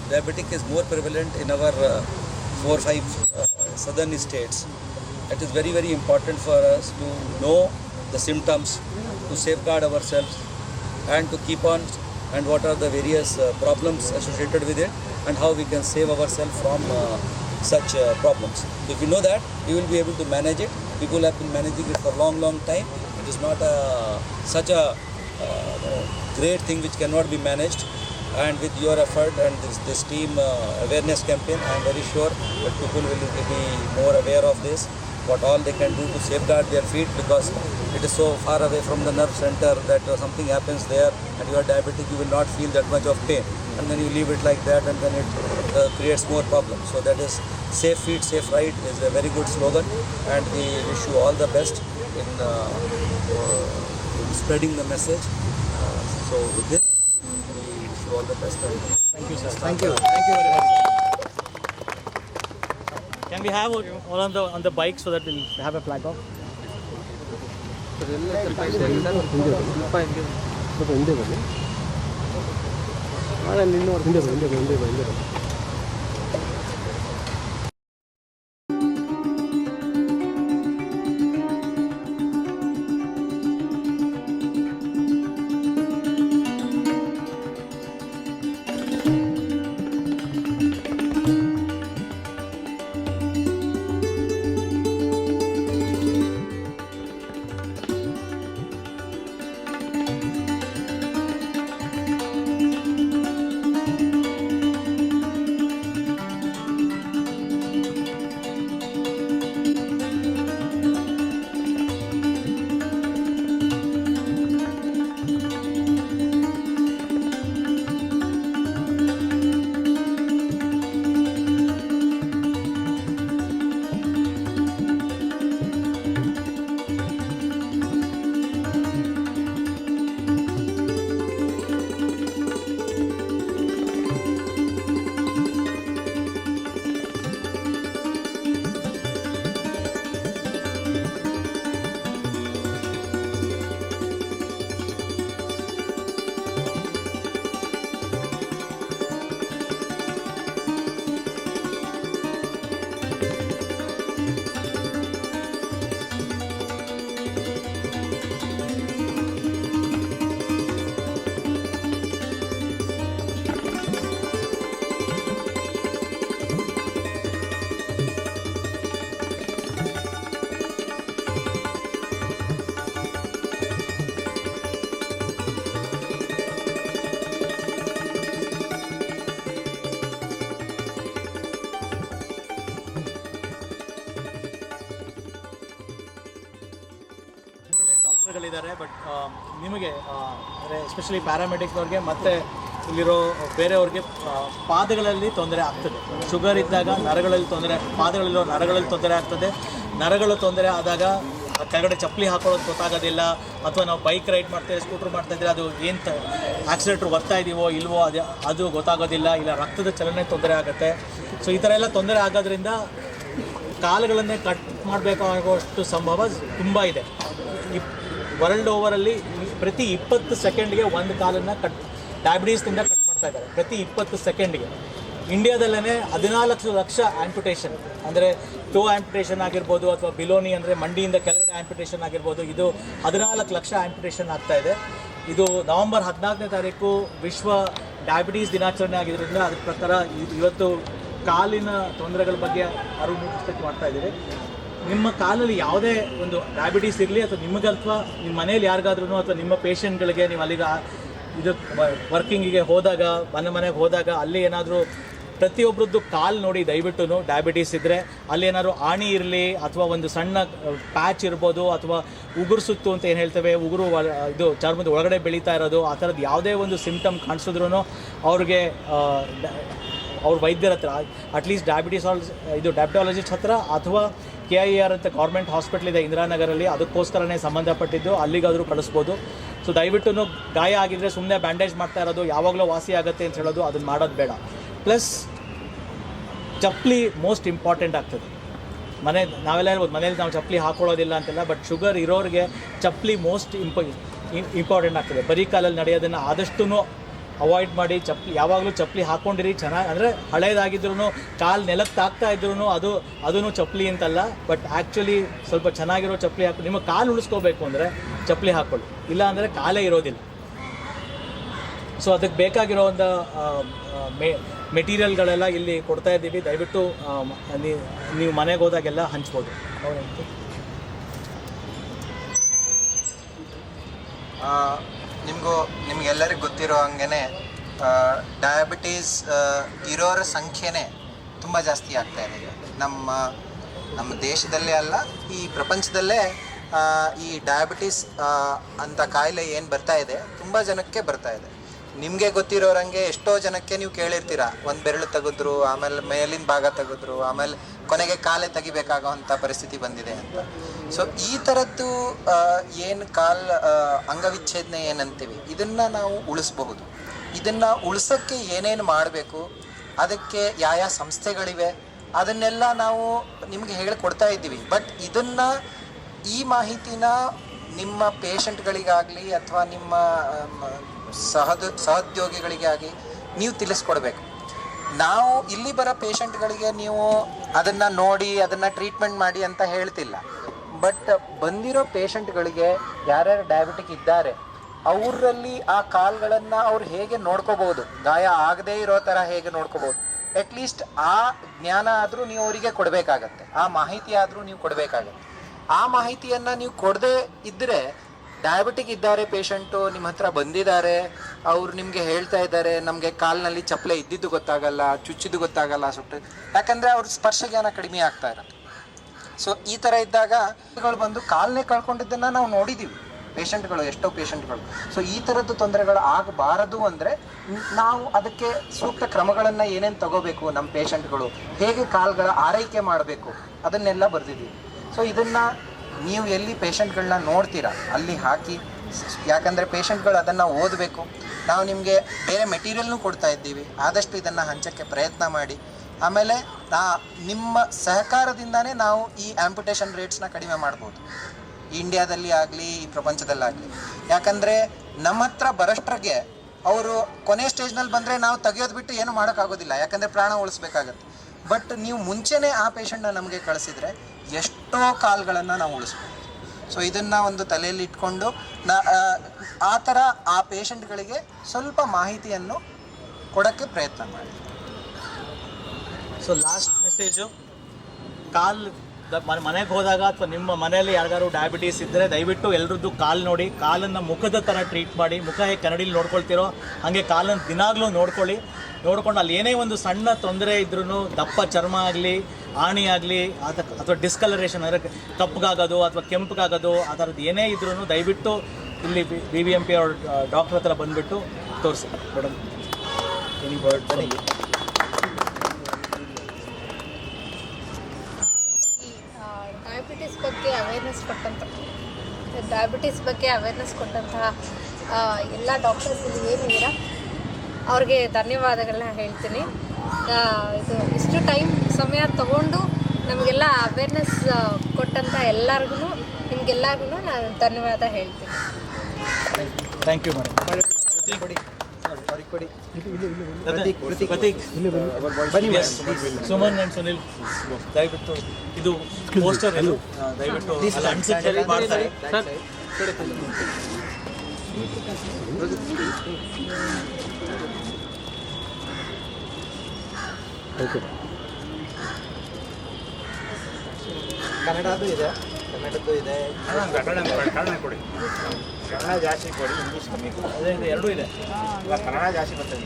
diabetic is more prevalent in our 4 or 5 southern states. It is very, very important for us to know the symptoms, to safeguard ourselves and to keep on, and what are the various problems associated with it and how we can save ourselves from such problems. So if you know that, you will be able to manage it. People have been managing it for a long, long time. It is not such a great thing which cannot be managed. And with your effort and this team awareness campaign, I am very sure that people will be more aware of this, what all they can do to safeguard their feet, because it is so far away from the nerve center that something happens there and you are diabetic, you will not feel that much of pain. And then you leave it like that, and then it creates more problems. So that is safe feet, safe ride is a very good slogan, and we wish you all the best in spreading the message. So with this, we wish you all the best. Thank you, sir. Thank you. Thank you very much. Can we have all on the bike so that we'll have a flag off? ಸ್ವಲ್ಪ ಹಿಂದೆ ಬನ್ನಿ ಹಿಂದೆ ಬನ್ನಿ ಮಾಡಿದ್ದಾರೆ. ಬಟ್ ನಿಮಗೆ ಅಂದರೆ ಎಸ್ಪೆಷಲಿ ಪ್ಯಾರಾಮೆಡಿಕ್ಸ್ನವ್ರಿಗೆ ಮತ್ತು ಇಲ್ಲಿರೋ ಬೇರೆಯವ್ರಿಗೆ ಪಾದಗಳಲ್ಲಿ ತೊಂದರೆ ಆಗ್ತದೆ. ಶುಗರ್ ಇದ್ದಾಗ ನರಗಳಲ್ಲಿ ತೊಂದರೆ, ಪಾದಗಳಲ್ಲಿರೋ ನರಗಳಲ್ಲಿ ತೊಂದರೆ ಆಗ್ತದೆ. ನರಗಳು ತೊಂದರೆ ಆದಾಗ ಕೆಳಗಡೆ ಚಪ್ಪಲಿ ಹಾಕೊಳ್ಳೋದು ಗೊತ್ತಾಗೋದಿಲ್ಲ, ಅಥವಾ ನಾವು ಬೈಕ್ ರೈಡ್ ಮಾಡ್ತೇವೆ, ಸ್ಕೂಟ್ರ್ ಮಾಡ್ತಾಯಿದ್ರೆ ಅದು ಏನು ಆಕ್ಸಿಲೇಟ್ರ್ ಒತ್ತಾ ಇದೀವೋ ಇಲ್ವೋ ಅದು ಗೊತ್ತಾಗೋದಿಲ್ಲ, ಇಲ್ಲ ರಕ್ತದ ಚಲನೆ ತೊಂದರೆ ಆಗುತ್ತೆ. ಸೊ ಈ ಥರ ಎಲ್ಲ ತೊಂದರೆ ಆಗೋದ್ರಿಂದ ಕಾಲುಗಳನ್ನೇ ಕಟ್ ಮಾಡಬೇಕಾಗುವಷ್ಟು ಸಂಭವ ತುಂಬ ಇದೆ. ವರ್ಲ್ಡ್ ಓವರಲ್ಲಿ ಪ್ರತಿ 20 ಸೆಕೆಂಡ್ಗೆ ಒಂದು ಕಾಲನ್ನು ಡಯಾಬಿಟೀಸ್ನಿಂದ ಕಟ್ ಮಾಡ್ತಾ ಇದ್ದಾರೆ, ಪ್ರತಿ 20 ಸೆಕೆಂಡ್ಗೆ. ಇಂಡಿಯಾದಲ್ಲೇ 14 ಲಕ್ಷ ಆ್ಯಂಪುಟೇಷನ್, ಅಂದರೆ ಟೋ ಆ್ಯಂಪುಟೇಷನ್ ಆಗಿರ್ಬೋದು, ಅಥವಾ ಬಿಲೋನಿ ಅಂದರೆ ಮಂಡಿಯಿಂದ ಕೆಳಗಡೆ ಆ್ಯಂಪುಟೇಷನ್ ಆಗಿರ್ಬೋದು, ಇದು 14 ಲಕ್ಷ ಆ್ಯಂಪುಟೇಷನ್ ಆಗ್ತಾಯಿದೆ. ಇದು ನವೆಂಬರ್ 14ನೇ ತಾರೀಕು ವಿಶ್ವ ಡಯಾಬಿಟೀಸ್ ದಿನಾಚರಣೆ ಆಗಿದ್ದರಿಂದ ಅದ್ರ ಪ್ರಕಾರ ಇವತ್ತು ಕಾಲಿನ ತೊಂದರೆಗಳ ಬಗ್ಗೆ ಅರಿವು ಮೂಡಿಸೋಕ್ಕೆ ಮಾಡ್ತಾ ಇದ್ದೀವಿ. ನಿಮ್ಮ ಕಾಲಲ್ಲಿ ಯಾವುದೇ ಒಂದು ಡಯಾಬಿಟೀಸ್ ಇರಲಿ, ಅಥವಾ ನಿಮಗೆ ಅಥವಾ ನಿಮ್ಮ ಮನೇಲಿ ಯಾರಿಗಾದ್ರೂ ಅಥವಾ ನಿಮ್ಮ ಪೇಷಂಟ್ಗಳಿಗೆ ನೀವು ಅಲ್ಲಿಗೆ ಇದು ವರ್ಕಿಂಗಿಗೆ ಹೋದಾಗ, ಮನೆಗೆ ಹೋದಾಗ ಅಲ್ಲಿ ಏನಾದರೂ ಪ್ರತಿಯೊಬ್ಬರದ್ದು ಕಾಲು ನೋಡಿ ದಯವಿಟ್ಟು, ಡಯಾಬಿಟೀಸ್ ಇದ್ದರೆ ಅಲ್ಲಿ ಏನಾದ್ರು ಆಣಿ ಇರಲಿ, ಅಥವಾ ಒಂದು ಸಣ್ಣ ಪ್ಯಾಚ್ ಇರ್ಬೋದು, ಅಥವಾ ಉಗುರು ಸುತ್ತು ಅಂತ ಏನು ಹೇಳ್ತೇವೆ, ಉಗುರು ಇದು ಚರ್ಮದ ಒಳಗಡೆ ಬೆಳೀತಾ ಇರೋದು, ಆ ಥರದ್ದು ಯಾವುದೇ ಒಂದು ಸಿಂಪ್ಟಮ್ ಕಾಣಿಸಿದ್ರೂ ಅವ್ರಿಗೆ ಅವ್ರ ವೈದ್ಯರ ಹತ್ರ, ಅಟ್ಲೀಸ್ಟ್ ಡಯಾಬಿಟಾಲಜಿಸ್ಟ್ ಹತ್ರ, ಅಥವಾ KIER ಅಂತ ಗೌರ್ಮೆಂಟ್ ಹಾಸ್ಪಿಟ್ಲ್ ಇದೆ ಇಂದಿರಾನಗರಲ್ಲಿ, ಅದಕ್ಕೋಸ್ಕರನೇ ಸಂಬಂಧಪಟ್ಟಿದ್ದು, ಅಲ್ಲಿಗಾದರೂ ಕಳಿಸ್ಬೋದು. ಸೊ ದಯವಿಟ್ಟು ಗಾಯ ಆಗಿದ್ದರೆ ಸುಮ್ಮನೆ ಬ್ಯಾಂಡೇಜ್ ಮಾಡ್ತಾ ಇರೋದು, ಯಾವಾಗಲೂ ವಾಸಿ ಆಗುತ್ತೆ ಅಂತ ಹೇಳೋದು, ಅದನ್ನು ಮಾಡೋದು ಬೇಡ. ಪ್ಲಸ್ ಚಪ್ಪಲಿ ಮೋಸ್ಟ್ ಇಂಪಾರ್ಟೆಂಟ್ ಆಗ್ತದೆ. ನಾವೆಲ್ಲ ಹೇಳ್ಬೋದು ಮನೇಲಿ ನಾವು ಚಪ್ಪಲಿ ಹಾಕೊಳ್ಳೋದಿಲ್ಲ ಅಂತೆಲ್ಲ, ಬಟ್ ಶುಗರ್ ಇರೋರಿಗೆ ಚಪ್ಪಲಿ ಮೋಸ್ಟ್ ಇಂಪಾರ್ಟೆಂಟ್ ಆಗ್ತದೆ. ಬರೀ ಕಾಲಲ್ಲಿ ನಡೆಯೋದನ್ನು ಆದಷ್ಟು ಅವಾಯ್ಡ್ ಮಾಡಿ, ಯಾವಾಗಲೂ ಚಪ್ಪಲಿ ಹಾಕ್ಕೊಂಡಿರಿ. ಚೆನ್ನಾಗಿ ಅಂದರೆ ಹಳೇದಾಗಿದ್ರೂ, ಕಾಲು ನೆಲಕ್ಕೆ ತಾಗ್ತಾ ಇದ್ರೂ ಅದೂ ಚಪ್ಪಲಿ ಅಂತಲ್ಲ, ಬಟ್ ಆ್ಯಕ್ಚುಲಿ ಸ್ವಲ್ಪ ಚೆನ್ನಾಗಿರೋ ಚಪ್ಪಲಿ ಹಾಕಿ. ನಿಮ್ಮ ಕಾಲು ಉಳಿಸ್ಕೋಬೇಕು ಅಂದರೆ ಚಪ್ಪಲಿ ಹಾಕ್ಕೊಳ್ಳಿ, ಇಲ್ಲ ಅಂದರೆ ಕಾಲೇ ಇರೋದಿಲ್ಲ. ಸೊ ಅದಕ್ಕೆ ಬೇಕಾಗಿರೋ ಒಂದು ಮೆಟೀರಿಯಲ್ಗಳೆಲ್ಲ ಇಲ್ಲಿ ಕೊಡ್ತಾ ಇದ್ದೀವಿ. ದಯವಿಟ್ಟು ನೀವು ಮನೆಗೆ ಹೋದಾಗೆಲ್ಲ ಹಂಚ್ಬೋದು. ನಿಮಗೆಲ್ಲರಿಗೂ ಗೊತ್ತಿರೋ ಹಂಗೆ ಡಯಾಬಿಟೀಸ್ ಇರೋರ ಸಂಖ್ಯೆನೇ ತುಂಬ ಜಾಸ್ತಿ ಆಗ್ತಾ ಇದೆ. ನಮ್ಮ ದೇಶದಲ್ಲೇ ಅಲ್ಲ, ಈ ಪ್ರಪಂಚದಲ್ಲೇ ಈ ಡಯಾಬಿಟೀಸ್ ಅಂತ ಕಾಯಿಲೆ ಏನು ಬರ್ತಾ ಇದೆ, ತುಂಬ ಜನಕ್ಕೆ ಬರ್ತಾ ಇದೆ. ನಿಮಗೆ ಗೊತ್ತಿರೋರಂಗೆ ಎಷ್ಟೋ ಜನಕ್ಕೆ ನೀವು ಕೇಳಿರ್ತೀರ, ಒಂದು ಬೆರಳು ತೆಗೆದ್ರು, ಆಮೇಲೆ ಮೇಲಿನ ಭಾಗ ತೆಗೆದ್ರು, ಆಮೇಲೆ ಕೊನೆಗೆ ಕಾಲೇ ತೆಗಿಬೇಕಾಗೋವಂಥ ಪರಿಸ್ಥಿತಿ ಬಂದಿದೆ ಅಂತ. ಸೊ ಈ ಥರದ್ದು ಏನು ಅಂಗವಿಚ್ಛೇದನೆ ಏನಂತೀವಿ, ಇದನ್ನು ನಾವು ಉಳಿಸ್ಬಹುದು. ಇದನ್ನು ಉಳಿಸೋಕ್ಕೆ ಏನೇನು ಮಾಡಬೇಕು, ಅದಕ್ಕೆ ಯಾವ ಸಂಸ್ಥೆಗಳಿವೆ, ಅದನ್ನೆಲ್ಲ ನಾವು ನಿಮಗೆ ಹೇಳಿಕೊಡ್ತಾ ಇದ್ದೀವಿ. ಬಟ್ ಈ ಮಾಹಿತಿನ ನಿಮ್ಮ ಪೇಷಂಟ್ಗಳಿಗಾಗಲಿ ಅಥವಾ ನಿಮ್ಮ ಸಹೋದ್ಯೋಗಿಗಳಿಗಾಗಿ ನೀವು ತಿಳಿಸ್ಕೊಡ್ಬೇಕು. ನಾವು ಇಲ್ಲಿ ಬರೋ ಪೇಷಂಟ್ಗಳಿಗೆ ನೀವು ಅದನ್ನು ನೋಡಿ ಅದನ್ನು ಟ್ರೀಟ್ಮೆಂಟ್ ಮಾಡಿ ಅಂತ ಹೇಳ್ತಿಲ್ಲ. ಬಟ್ ಬಂದಿರೋ ಪೇಷಂಟ್ಗಳಿಗೆ ಯಾರ್ಯಾರು ಡಯಾಬಿಟಿಕ್ ಇದ್ದಾರೆ ಅವರಲ್ಲಿ ಆ ಕಾಲ್ಗಳನ್ನು ಅವ್ರು ಹೇಗೆ ನೋಡ್ಕೋಬೋದು, ಗಾಯ ಆಗದೇ ಇರೋ ಥರ ಹೇಗೆ ನೋಡ್ಕೋಬೋದು, ಅಟ್ಲೀಸ್ಟ್ ಆ ಜ್ಞಾನ ಆದರೂ ನೀವು ಅವರಿಗೆ ಕೊಡಬೇಕಾಗತ್ತೆ, ಆ ಮಾಹಿತಿ ಆದರೂ ನೀವು ಕೊಡಬೇಕಾಗತ್ತೆ. ಆ ಮಾಹಿತಿಯನ್ನು ನೀವು ಕೊಡದೇ ಇದ್ದರೆ, ಡಯಾಬಿಟಿಕ್ ಇದ್ದಾರೆ ಪೇಷಂಟು ನಿಮ್ಮ ಹತ್ರ ಬಂದಿದ್ದಾರೆ, ಅವ್ರು ನಿಮಗೆ ಹೇಳ್ತಾ ಇದ್ದಾರೆ ನಮಗೆ ಕಾಲಿನಲ್ಲಿ ಚಪ್ಪಲೆ ಇದ್ದಿದ್ದು ಗೊತ್ತಾಗಲ್ಲ, ಚುಚ್ಚಿದ್ದು ಗೊತ್ತಾಗಲ್ಲ, ಯಾಕಂದರೆ ಅವ್ರ ಸ್ಪರ್ಶ ಜ್ಞಾನ ಕಡಿಮೆ ಆಗ್ತಾ ಇರುತ್ತೆ. ಸೊ ಈ ಥರ ಇದ್ದಾಗ ಬಂದು ಕಾಲನ್ನೇ ಕಳ್ಕೊಂಡಿದ್ದನ್ನು ನಾವು ನೋಡಿದ್ದೀವಿ, ಪೇಷಂಟ್ಗಳು, ಎಷ್ಟೋ ಪೇಷಂಟ್ಗಳು. ಸೊ ಈ ಥರದ್ದು ತೊಂದರೆಗಳು ಆಗಬಾರದು ಅಂದರೆ ನಾವು ಅದಕ್ಕೆ ಸೂಕ್ತ ಕ್ರಮಗಳನ್ನು ಏನೇನು ತಗೋಬೇಕು, ನಮ್ಮ ಪೇಷಂಟ್ಗಳು ಹೇಗೆ ಕಾಲುಗಳ ಆರೈಕೆ ಮಾಡಬೇಕು, ಅದನ್ನೆಲ್ಲ ಬರೆದಿದ್ದೀವಿ. ಸೊ ಇದನ್ನು ನೀವು ಎಲ್ಲಿ ಪೇಷಂಟ್ಗಳನ್ನ ನೋಡ್ತೀರಾ ಅಲ್ಲಿ ಹಾಕಿ, ಯಾಕಂದರೆ ಪೇಷಂಟ್ಗಳು ಅದನ್ನು ಓದಬೇಕು. ನಾವು ನಿಮಗೆ ಬೇರೆ ಮೆಟೀರಿಯಲ್ನೂ ಕೊಡ್ತಾ ಇದ್ದೀವಿ, ಆದಷ್ಟು ಇದನ್ನು ಹಂಚೋಕ್ಕೆ ಪ್ರಯತ್ನ ಮಾಡಿ. ಆಮೇಲೆ ನಿಮ್ಮ ಸಹಕಾರದಿಂದನೇ ನಾವು ಈ ಆ್ಯಂಪುಟೇಷನ್ ರೇಟ್ಸ್ನ ಕಡಿಮೆ ಮಾಡ್ಬೋದು, ಇಂಡಿಯಾದಲ್ಲಿ ಆಗಲಿ ಈ ಪ್ರಪಂಚದಲ್ಲಾಗಲಿ. ಯಾಕಂದರೆ ನಮ್ಮ ಹತ್ರ ಬರೋಷ್ಟ್ರಿಗೆ ಅವರು ಕೊನೆ ಸ್ಟೇಜ್ನಲ್ಲಿ ಬಂದರೆ ನಾವು ತೆಗೆಯೋದು ಬಿಟ್ಟು ಏನೂ ಮಾಡೋಕ್ಕಾಗೋದಿಲ್ಲ, ಯಾಕಂದರೆ ಪ್ರಾಣ ಉಳಿಸ್ಬೇಕಾಗತ್ತೆ. ಬಟ್ ನೀವು ಮುಂಚೆನೇ ಆ ಪೇಷಂಟ್ನ ನಮಗೆ ಕಳಿಸಿದರೆ ಎಷ್ಟೋ ಕಾಲ್ಗಳನ್ನು ನಾವು ಉಳಿಸ್ಬೋದು. ಸೊ ಇದನ್ನು ಒಂದು ತಲೆಯಲ್ಲಿ ಇಟ್ಕೊಂಡು ಆ ಥರ ಆ ಪೇಷಂಟ್ಗಳಿಗೆ ಸ್ವಲ್ಪ ಮಾಹಿತಿಯನ್ನು ಕೊಡೋಕ್ಕೆ ಪ್ರಯತ್ನ ಮಾಡಿ. ಸೊ ಲಾಸ್ಟ್ ಮೆಸೇಜು, ಮನೆಗೆ ಹೋದಾಗ ಅಥವಾ ನಿಮ್ಮ ಮನೆಯಲ್ಲಿ ಯಾರಿಗಾರು ಡಯಾಬಿಟೀಸ್ ಇದ್ದರೆ ದಯವಿಟ್ಟು ಎಲ್ಲರದ್ದು ಕಾಲು ನೋಡಿ, ಕಾಲನ್ನು ಮುಖದ ಥರ ಟ್ರೀಟ್ ಮಾಡಿ. ಮುಖ ಹೇಗೆ ಕನ್ನಡಿಲಿ ನೋಡ್ಕೊಳ್ತಿರೋ ಹಾಗೆ ಕಾಲನ್ನು ದಿನಾಗಲೂ ನೋಡ್ಕೊಂಡು ಅಲ್ಲಿ ಏನೇ ಒಂದು ಸಣ್ಣ ತೊಂದರೆ ಇದ್ರೂ, ದಪ್ಪ ಚರ್ಮ ಆಗಲಿ ಆಣಿ ಅಥವಾ ಡಿಸ್ಕಲರೇಷನ್ ಅಂದರೆ ಕಪ್ಪಗಾಗೋದು ಅಥವಾ ಕೆಂಪಗಾಗೋದು ಆ ಥರದ್ದು ಏನೇ ಇದ್ರೂ ದಯವಿಟ್ಟು ಇಲ್ಲಿ BBMP ಅವ್ರ ಡಾಕ್ಟರ್ ಹತ್ರ ಬಂದುಬಿಟ್ಟು ತೋರಿಸಿ ಮೇಡಮ್. ಎನಿ ವರ್ಡ್ ಡಯಾಬಿಟಿಸ್ ಬಗ್ಗೆ ಅವೇರ್ನೆಸ್ ಕೊಟ್ಟಂತಹ ಎಲ್ಲ ಡಾಕ್ಟರ್ಸ್ ಇಲ್ಲಿ ಏನಿದ್ದೀರಾ ಅವ್ರಿಗೆ ಧನ್ಯವಾದಗಳನ್ನ ಹೇಳ್ತೀನಿ. ಇಷ್ಟು ಸಮಯ ತಗೊಂಡು ನಮಗೆಲ್ಲ ಅವೇರ್ನೆಸ್ ಕೊಟ್ಟಂಥ ನಿಮಗೆಲ್ಲರಿಗೂ ನಾನು ಧನ್ಯವಾದ ಹೇಳ್ತೀನಿ. Thank you madam. Suman and Sunil ದಯವಿಟ್ಟು ಇದು ಪೋಸ್ಟರ್ ದಯವಿಟ್ಟು ಅನ್ಸಿಟ್ ಮಾಡ್ತಾರೆ. ಕನ್ನಡದ್ದು ಇದೆ, ಕನ್ನಡದ್ದು ಇದೆ. ಕನ್ನಡ ಕೊಡಿ, ಕನ್ನಡ ಜಾಸ್ತಿ ಕೊಡಿ, ಇಂಗ್ಲೀಷ್ ಕಮ್ಮಿ ಕೊಡಿ. ಅದೇ ಎರಡೂ ಇದೆ. ಕನ್ನಡ ಜಾಸ್ತಿ ಬರ್ತದೆ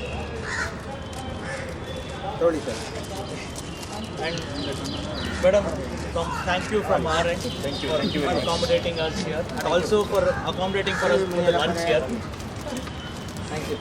ತೊಗೊಳ್ಳಿ sir. And madam, thank you from our end. Thank you for accommodating us here and also for accommodating for us for the lunch here. Thank you.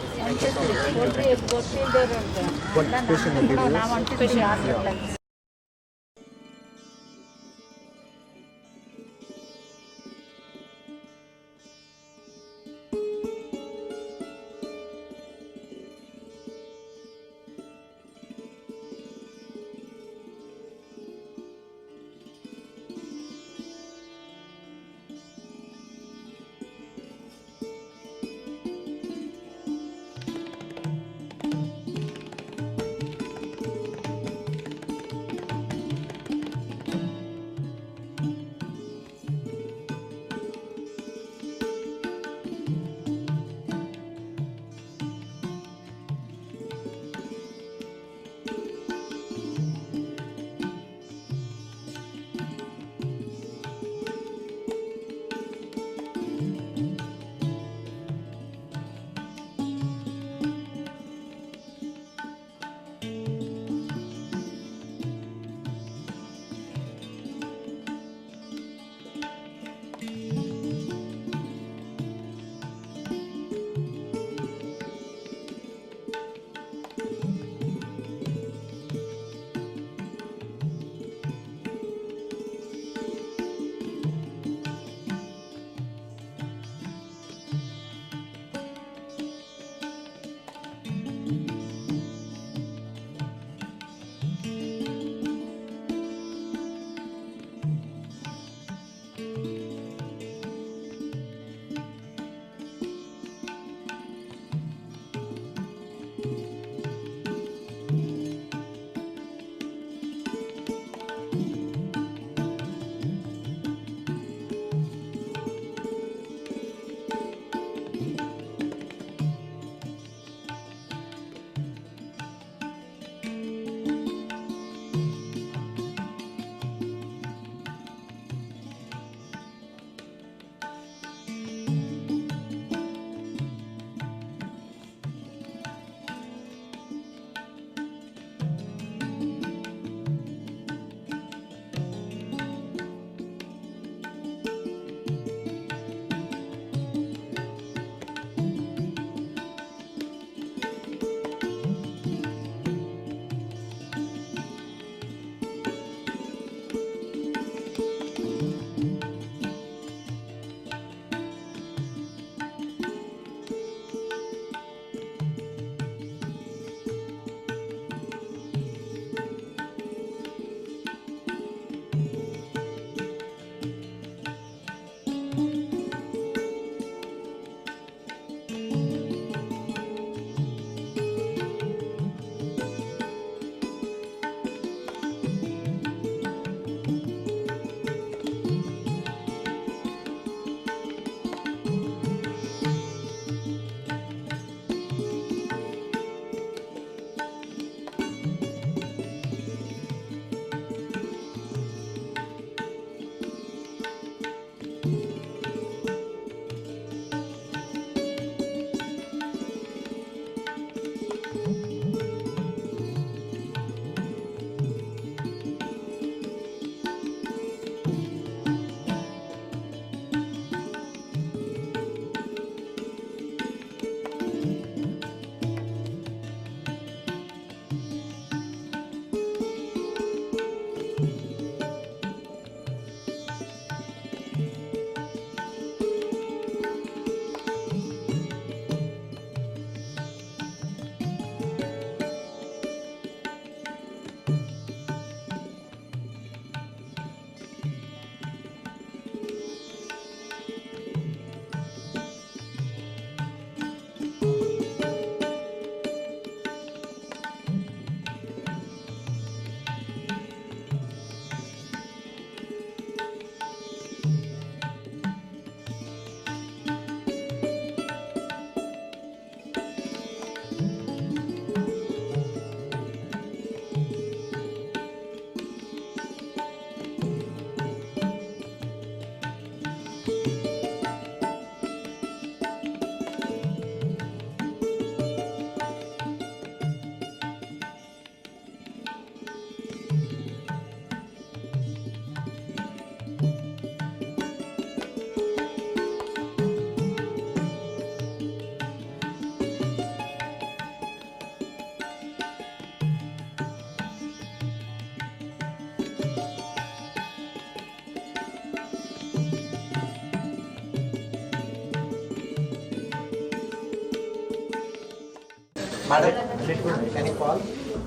Can you call?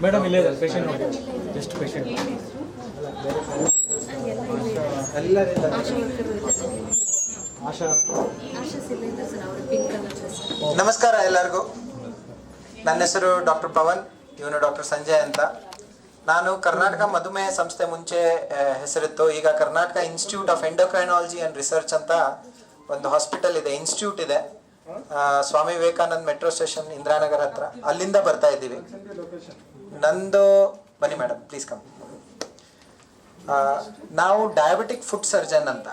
Madam ಇಲ್ಲೇ ಇದೆ ಪೇಷಂಟ್ ಜಸ್ಟ್ ಪೇಷಂಟ್ ಎಲ್ಲರಿಂದ ಆಶಾ ನಮಸ್ಕಾರ ಎಲ್ಲರಿಗೂ. ನನ್ನ ಹೆಸರು ಡಾಕ್ಟರ್ ಪವನ್, ಇವನು ಡಾಕ್ಟರ್ ಸಂಜಯ್ ಅಂತ. ನಾನು ಕರ್ನಾಟಕ ಮಧುಮೇಹ ಸಂಸ್ಥೆ ಮುಂಚೆ ಹೆಸರಿತ್ತು, ಈಗ Karnataka institute of endocrinology and research ಅಂತ ಒಂದು ಹಾಸ್ಪಿಟಲ್ ಇದೆ, ಇನ್ಸ್ಟಿಟ್ಯೂಟ್ ಇದೆ, ಸ್ವಾಮಿ ವಿವೇಕಾನಂದ್ ಮೆಟ್ರೋ ಸ್ಟೇಷನ್ ಇಂದಿರಾನಗರ ಹತ್ರ. ಅಲ್ಲಿಂದ ಬರ್ತಾ ಇದ್ದೀವಿ. ನಂದು ಬನ್ನಿ ಮೇಡಮ್ ಪ್ಲೀಸ್ ಕಮ್. ನಾವು ಡಯಾಬಿಟಿಕ್ ಫುಡ್ ಸರ್ಜನ್ ಅಂತ.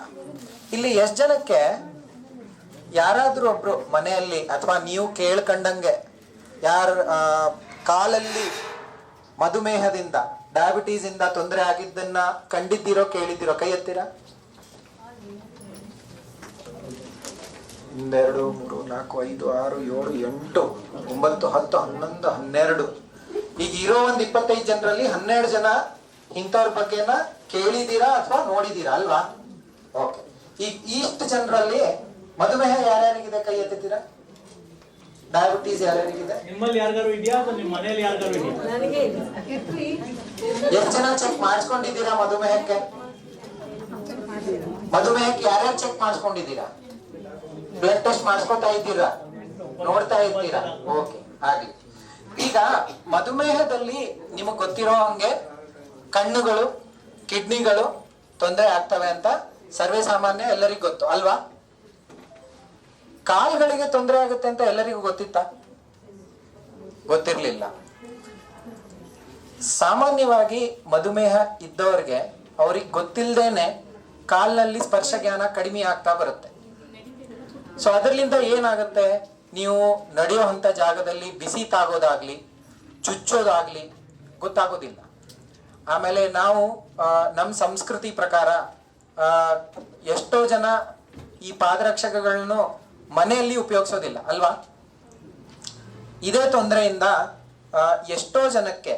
ಇಲ್ಲಿ ಎಷ್ಟು ಜನಕ್ಕೆ ಯಾರಾದರೂ ಒಬ್ರು ಮನೆಯಲ್ಲಿ ಅಥವಾ ನೀವು ಕೇಳ್ಕೊಂಡಂಗೆ ಯಾರು ಕಾಲಲ್ಲಿ ಮಧುಮೇಹದಿಂದ ಡಯಾಬಿಟೀಸ್ ಇಂದ ತೊಂದರೆ ಆಗಿದ್ದನ್ನ ಕಂಡಿದ್ದೀರೋ ಕೇಳಿದ್ದೀರೋ? ಕೈ ಎತ್ತೀರಾ? 1 2 3 4 5 6 7 8 9 10 11 12 ಈಗ ಇರೋ ಒಂದು 25 ಜನರಲ್ಲಿ 12 ಜನ ಇಂಥವ್ರ ಬಗ್ಗೆನ ಕೇಳಿದ್ದೀರಾ ಅಥವಾ ನೋಡಿದ್ದೀರಾ ಅಲ್ವಾ? ಓಕೆ. ಈಗ ಇಷ್ಟು ಜನರಲ್ಲಿ ಮಧುಮೇಹ ಯಾರ್ಯಾರಿಗಿದೆ? ಕೈ ಎತ್ತಿದ್ದೀರಾ? ಡಯಾಬಿಟೀಸ್ ಯಾರ್ಯಾರಿಗಿದೆ? ನಿಮ್ಮಲ್ಲಿ ಯಾರಿಗಾರು ಇದೆಯಾ ಅಥವಾ ನಿಮ್ಮ ಮನೆಯಲ್ಲಿ ಯಾರಿಗಾರು ಇದೆಯಾ? ಎಷ್ಟು ಜನ ಚೆಕ್ ಮಾಡಿಸ್ಕೊಂಡಿದ್ದೀರಾ ಮಧುಮೇಹಕ್ಕೆ? ಮಧುಮೇಹಕ್ಕೆ ಯಾರ್ಯಾರು ಚೆಕ್ ಮಾಡಿಸ್ಕೊಂಡಿದ್ದೀರಾ? ಬ್ಲಡ್ ಟೆಸ್ಟ್ ಮಾಡಿಸ್ಕೊತಾ ಇದ್ದೀರಾ? ನೋಡ್ತಾ ಇದ್ದೀರಾ? ಓಕೆ, ಆಗ್ಲಿ. ಈಗ ಮಧುಮೇಹದಲ್ಲಿ ನಿಮಗೆ ಗೊತ್ತಿರೋ ಹಂಗೆ ಕಣ್ಣುಗಳು, ಕಿಡ್ನಿಗಳು ತೊಂದರೆ ಆಗ್ತವೆ ಅಂತ ಸರ್ವೇ ಸಾಮಾನ್ಯ ಎಲ್ಲರಿಗೂ ಗೊತ್ತು ಅಲ್ವಾ? ಕಾಲ್ಗಳಿಗೆ ತೊಂದರೆ ಆಗುತ್ತೆ ಅಂತ ಎಲ್ಲರಿಗೂ ಗೊತ್ತಿತ್ತಾ? ಗೊತ್ತಿರ್ಲಿಲ್ಲ. ಸಾಮಾನ್ಯವಾಗಿ ಮಧುಮೇಹ ಇದ್ದವ್ರಿಗೆ ಅವ್ರಿಗೆ ಗೊತ್ತಿಲ್ಲದೇನೆ ಕಾಲ್ನಲ್ಲಿ ಸ್ಪರ್ಶ ಜ್ಞಾನ ಕಡಿಮೆ ಆಗ್ತಾ ಬರುತ್ತೆ. ಸೊ ಅದರಿಂದ ಏನಾಗುತ್ತೆ, ನೀವು ನಡೆಯೋ ಅಂತ ಜಾಗದಲ್ಲಿ ಬಿಸಿ ತಾಗೋದಾಗ್ಲಿ ಚುಚ್ಚೋದಾಗ್ಲಿ ಗೊತ್ತಾಗೋದಿಲ್ಲ. ಆಮೇಲೆ ನಾವು ನಮ್ಮ ಸಂಸ್ಕೃತಿ ಪ್ರಕಾರ ಎಷ್ಟೋ ಜನ ಈ ಪಾದರಕ್ಷಕಗಳನ್ನು ಮನೆಯಲ್ಲಿ ಉಪಯೋಗಿಸೋದಿಲ್ಲ ಅಲ್ವಾ? ಇದೇ ತೊಂದರೆಯಿಂದ ಎಷ್ಟೋ ಜನಕ್ಕೆ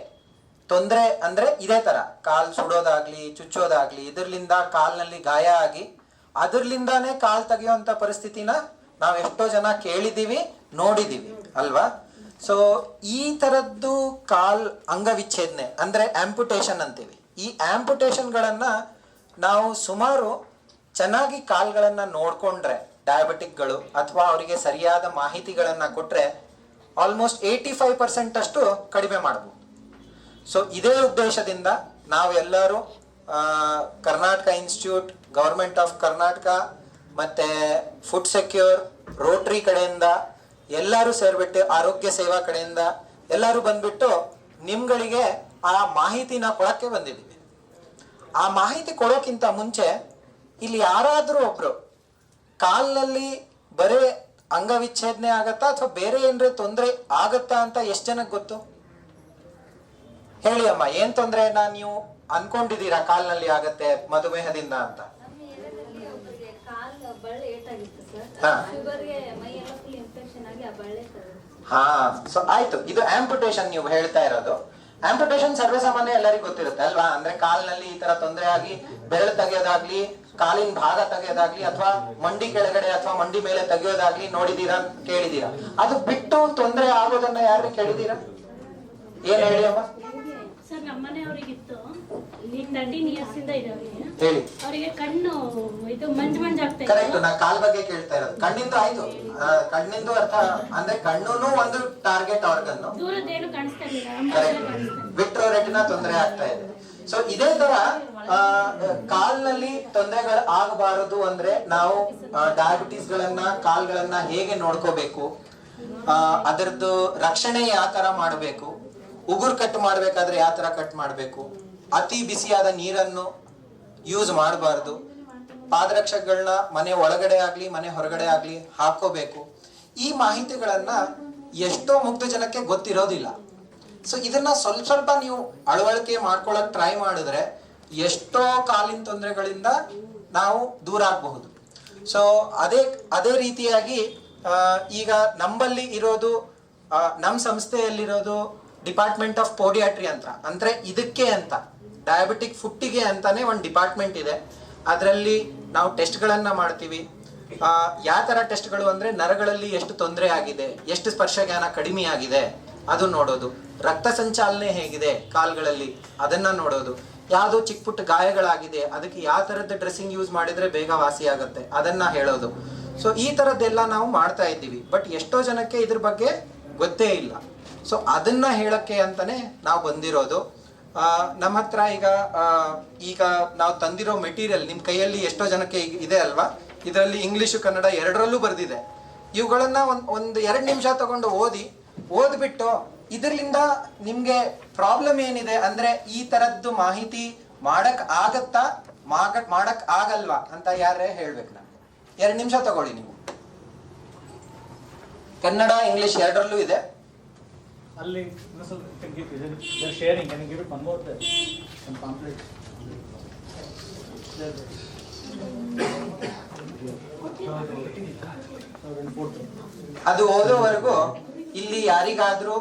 ತೊಂದರೆ ಅಂದ್ರೆ ಇದೇ ತರ ಕಾಲ್ ಸುಡೋದಾಗ್ಲಿ ಚುಚ್ಚೋದಾಗ್ಲಿ ಇದರ್ಲಿಂದ ಕಾಲ್ನಲ್ಲಿ ಗಾಯ ಆಗಿ ಅದರ್ಲಿಂದಾನೇ ಕಾಲ್ ತೆಗೆಯುವಂತ ಪರಿಸ್ಥಿತಿನ ನಾವ್ ಎಷ್ಟೋ ಜನ ಕೇಳಿದೀವಿ, ನೋಡಿದೀವಿ ಅಲ್ವಾ? ಸೊ ಈ ತರದ್ದು ಕಾಲ್ ಅಂಗವಿಚ್ಛೇದನೆ ಅಂದ್ರೆ ಆಂಪುಟೇಷನ್ ಅಂತೀವಿ. ಈ ಆಂಪುಟೇಷನ್ಗಳನ್ನ ನಾವು ಸುಮಾರು ಚೆನ್ನಾಗಿ ಕಾಲ್ಗಳನ್ನ ನೋಡ್ಕೊಂಡ್ರೆ ಡಯಾಬಿಟಿಕ್ಗಳು ಅಥವಾ ಅವರಿಗೆ ಸರಿಯಾದ ಮಾಹಿತಿಗಳನ್ನ ಕೊಟ್ರೆ ಆಲ್ಮೋಸ್ಟ್ 85% ಅಷ್ಟು ಕಡಿಮೆ ಮಾಡಬಹುದು. ಸೊ ಇದೇ ಉದ್ದೇಶದಿಂದ ನಾವೆಲ್ಲರೂ Karnataka institute, government of Karnataka ಮತ್ತೆ FootSecure, ರೋಟರಿ ಕಡೆಯಿಂದ ಎಲ್ಲರೂ ಸೇರ್ಬಿಟ್ಟು ಆರೋಗ್ಯ ಸೇವಾ ಕಡೆಯಿಂದ ಎಲ್ಲರೂ ಬಂದ್ಬಿಟ್ಟು ನಿಮ್ಗಳಿಗೆ ಆ ಮಾಹಿತಿನ ಕೊಡಕ್ಕೆ ಬಂದಿದ್ದೀವಿ. ಆ ಮಾಹಿತಿ ಕೊಡೋಕ್ಕಿಂತ ಮುಂಚೆ ಇಲ್ಲಿ ಯಾರಾದ್ರೂ ಒಬ್ರು ಕಾಲ್ನಲ್ಲಿ ಬರೇ ಅಂಗವಿಚ್ಛೇದನೆ ಆಗತ್ತಾ ಅಥವಾ ಬೇರೆ ಏನ್ರೆ ತೊಂದರೆ ಆಗತ್ತಾ ಅಂತ ಎಷ್ಟು ಜನಕ್ಕೆ ಗೊತ್ತು? ಹೇಳಿ ಅಮ್ಮ, ಏನ್ ತೊಂದರೆನ ನೀವು ಅನ್ಕೊಂಡಿದ್ದೀರಾ ಕಾಲ್ನಲ್ಲಿ ಆಗತ್ತೆ ಮಧುಮೇಹದಿಂದ ಅಂತ? ಹಾ, ಸೊ ಆಯ್ತು. ಇದು ಆಂಪುಟೇಷನ್ ನೀವು ಹೇಳ್ತಾ ಇರೋದು. ಆಂಪುಟೇಷನ್ ಸರ್ವೇಸಾಮಾನ್ಯ ಎಲ್ಲರಿಗೂ ಗೊತ್ತಿರುತ್ತೆ ಅಲ್ವಾ? ಅಂದ್ರೆ ಕಾಲ್ನಲ್ಲಿ ಈ ತರ ತೊಂದರೆ ಆಗಿ ಬೆರಳು ತೆಗೆಯೋದಾಗ್ಲಿ, ಕಾಲಿನ ಭಾಗ ತೆಗೆಯೋದಾಗ್ಲಿ ಅಥವಾ ಮಂಡಿ ಕೆಳಗಡೆ ಅಥವಾ ಮಂಡಿ ಮೇಲೆ ತೆಗೆಯೋದಾಗ್ಲಿ ನೋಡಿದೀರಾ, ಕೇಳಿದೀರಾ? ಅದು ಬಿಟ್ಟು ತೊಂದರೆ ಆಗೋದನ್ನ ಯಾರು ಕೇಳಿದೀರಾ? ಏನ್ ಹೇಳಿ ಅಮ್ಮ? ಸರ್, ನಮ್ಮನೆಯವರಿಗಿತ್ತು, ಈಗ 13 years ಇಂದ ಇದೆ ಅವರಿಗೆ. ಹೇಳಿ. ಅವರಿಗೆ ಕಣ್ಣು ಇದು ಮಂಜ್ ಆಗ್ತಾ ಇದೆ. ಕರೆಕ್ಟ್. ನಾ ಕಾಲ್ ಬಗ್ಗೆ ಕೇಳ್ತಾ ಇರೋದು. ಕಣ್ಣಿಂದು ಆಯ್ತು, ಕಣ್ಣಿಂದು ಅರ್ಥ ಅಂದ್ರೆ ಕಣ್ಣುನು ಒಂದು ಟಾರ್ಗೆಟ್ ಆರ್ಗನ್. ದೂರದ್ದೇನು ಕಾಣಿಸ್ತಾ ಇಲ್ಲ, ವಿಟ್ರೋ ರೆಟಿನಾ ತೊಂದರೆ ಆಗ್ತಾ ಇದೆ. ಸೊ ಇದೇ ತರ ಕಾಲ್ನಲ್ಲಿ ತೊಂದರೆಗಳು ಆಗಬಾರದು ಅಂದ್ರೆ ನಾವು ಡಯಾಬಿಟೀಸ್ ಗಳನ್ನ ಕಾಲ್ಗಳನ್ನ ಹೇಗೆ ನೋಡ್ಕೋಬೇಕು, ಅದರದ್ದು ರಕ್ಷಣೆ ಯಾವ ತರ ಮಾಡಬೇಕು, ಉಗುರು ಕಟ್ ಮಾಡ್ಬೇಕಾದ್ರೆ ಯಾವ ತರ ಕಟ್ ಮಾಡಬೇಕು, ಅತಿ ಬಿಸಿಯಾದ ನೀರನ್ನು ಯೂಸ್ ಮಾಡಬಾರ್ದು, ಪಾದರಕ್ಷಕಗಳನ್ನ ಮನೆ ಒಳಗಡೆ ಆಗ್ಲಿ ಮನೆ ಹೊರಗಡೆ ಆಗ್ಲಿ ಹಾಕೋಬೇಕು. ಈ ಮಾಹಿತಿಗಳನ್ನ ಎಷ್ಟೋ ಮುಗ್ಧ ಜನಕ್ಕೆ ಗೊತ್ತಿರೋದಿಲ್ಲ. ಸೊ ಇದನ್ನ ಸ್ವಲ್ಪ ನೀವು ಅಳವಡಿಕೆ ಮಾಡ್ಕೊಳಕ್ ಟ್ರೈ ಮಾಡಿದ್ರೆ ಎಷ್ಟೋ ಕಾಲಿನ ತೊಂದರೆಗಳಿಂದ ನಾವು ದೂರ ಆಗಬಹುದು. ಸೊ ಅದೇ ರೀತಿಯಾಗಿ ಈಗ ನಮ್ಮಲ್ಲಿ ಇರೋದು, ನಮ್ಮ ಸಂಸ್ಥೆಯಲ್ಲಿರೋದು ಡಿಪಾರ್ಟ್ಮೆಂಟ್ ಆಫ್ ಪೋಡಿಯಾಟ್ರಿ ಅಂತ, ಅಂದ್ರೆ ಇದಕ್ಕೆ ಅಂತ ಡಯಾಬಿಟಿಕ್ ಫುಟ್ಟಿಗೆ ಅಂತಾನೆ ಒಂದು ಡಿಪಾರ್ಟ್ಮೆಂಟ್ ಇದೆ. ಅದರಲ್ಲಿ ನಾವು ಟೆಸ್ಟ್ಗಳನ್ನ ಮಾಡ್ತೀವಿ. ಯಾವ ತರ ಟೆಸ್ಟ್ಗಳು ಅಂದ್ರೆ ನರಗಳಲ್ಲಿ ಎಷ್ಟು ತೊಂದರೆ ಆಗಿದೆ, ಎಷ್ಟು ಸ್ಪರ್ಶ ಜ್ಞಾನ ಕಡಿಮೆ ಆಗಿದೆ ಅದು ನೋಡೋದು, ರಕ್ತ ಸಂಚಾಲನೆ ಹೇಗಿದೆ ಕಾಲ್ಗಳಲ್ಲಿ ಅದನ್ನ ನೋಡೋದು, ಯಾವುದು ಚಿಕ್ಕ ಪುಟ್ಟ ಗಾಯಗಳಾಗಿದೆ ಅದಕ್ಕೆ ಯಾವ ಥರದ ಡ್ರೆಸ್ಸಿಂಗ್ ಯೂಸ್ ಮಾಡಿದ್ರೆ ಬೇಗ ವಾಸಿ ಆಗುತ್ತೆ ಅದನ್ನ ಹೇಳೋದು. ಸೊ ಈ ಥರದ್ದೆಲ್ಲ ನಾವು ಮಾಡ್ತಾ ಇದ್ದೀವಿ. ಬಟ್ ಎಷ್ಟೋ ಜನಕ್ಕೆ ಇದ್ರ ಬಗ್ಗೆ ಗೊತ್ತೇ ಇಲ್ಲ. ಸೊ ಅದನ್ನ ಹೇಳಕ್ಕೆ ಅಂತಾನೆ ನಾವು ಬಂದಿರೋದು. ನಮ್ಮ ಹತ್ರ ಈಗ ನಾವು ತಂದಿರೋ ಮೆಟೀರಿಯಲ್ ನಿಮ್ಮ ಕೈಯಲ್ಲಿ ಎಷ್ಟೋ ಜನಕ್ಕೆ ಇದೆ ಅಲ್ವಾ, ಇದರಲ್ಲಿ ಇಂಗ್ಲೀಷು ಕನ್ನಡ ಎರಡರಲ್ಲೂ ಬರೆದಿದೆ. ಇವುಗಳನ್ನ ಒಂದು 2 ನಿಮಿಷ ತಗೊಂಡು ಓದ್ಬಿಟ್ಟು ಇದರಿಂದ ನಿಮ್ಗೆ ಪ್ರಾಬ್ಲಮ್ ಏನಿದೆ ಅಂದ್ರೆ ಈ ತರದ್ದು ಮಾಹಿತಿ ಮಾಡಕ್ ಆಗತ್ತಾ ಮಾಡಕ್ ಆಗಲ್ವಾ ಅಂತ ಯಾರೇ ಹೇಳ್ಬೇಕು. ನಾನು 2 ನಿಮಿಷ ತಗೊಳ್ಳಿ ನೀವು. ಕನ್ನಡ ಇಂಗ್ಲಿಷ್ ಎರಡರಲ್ಲೂ ಇದೆ. ಅಲ್ಲಿ sharing, can you give it one more some pamphlet? ಅದು ಓದೋವರೆಗೂ ಇಲ್ಲಿ ಯಾರಿಗಾದ್ರೂ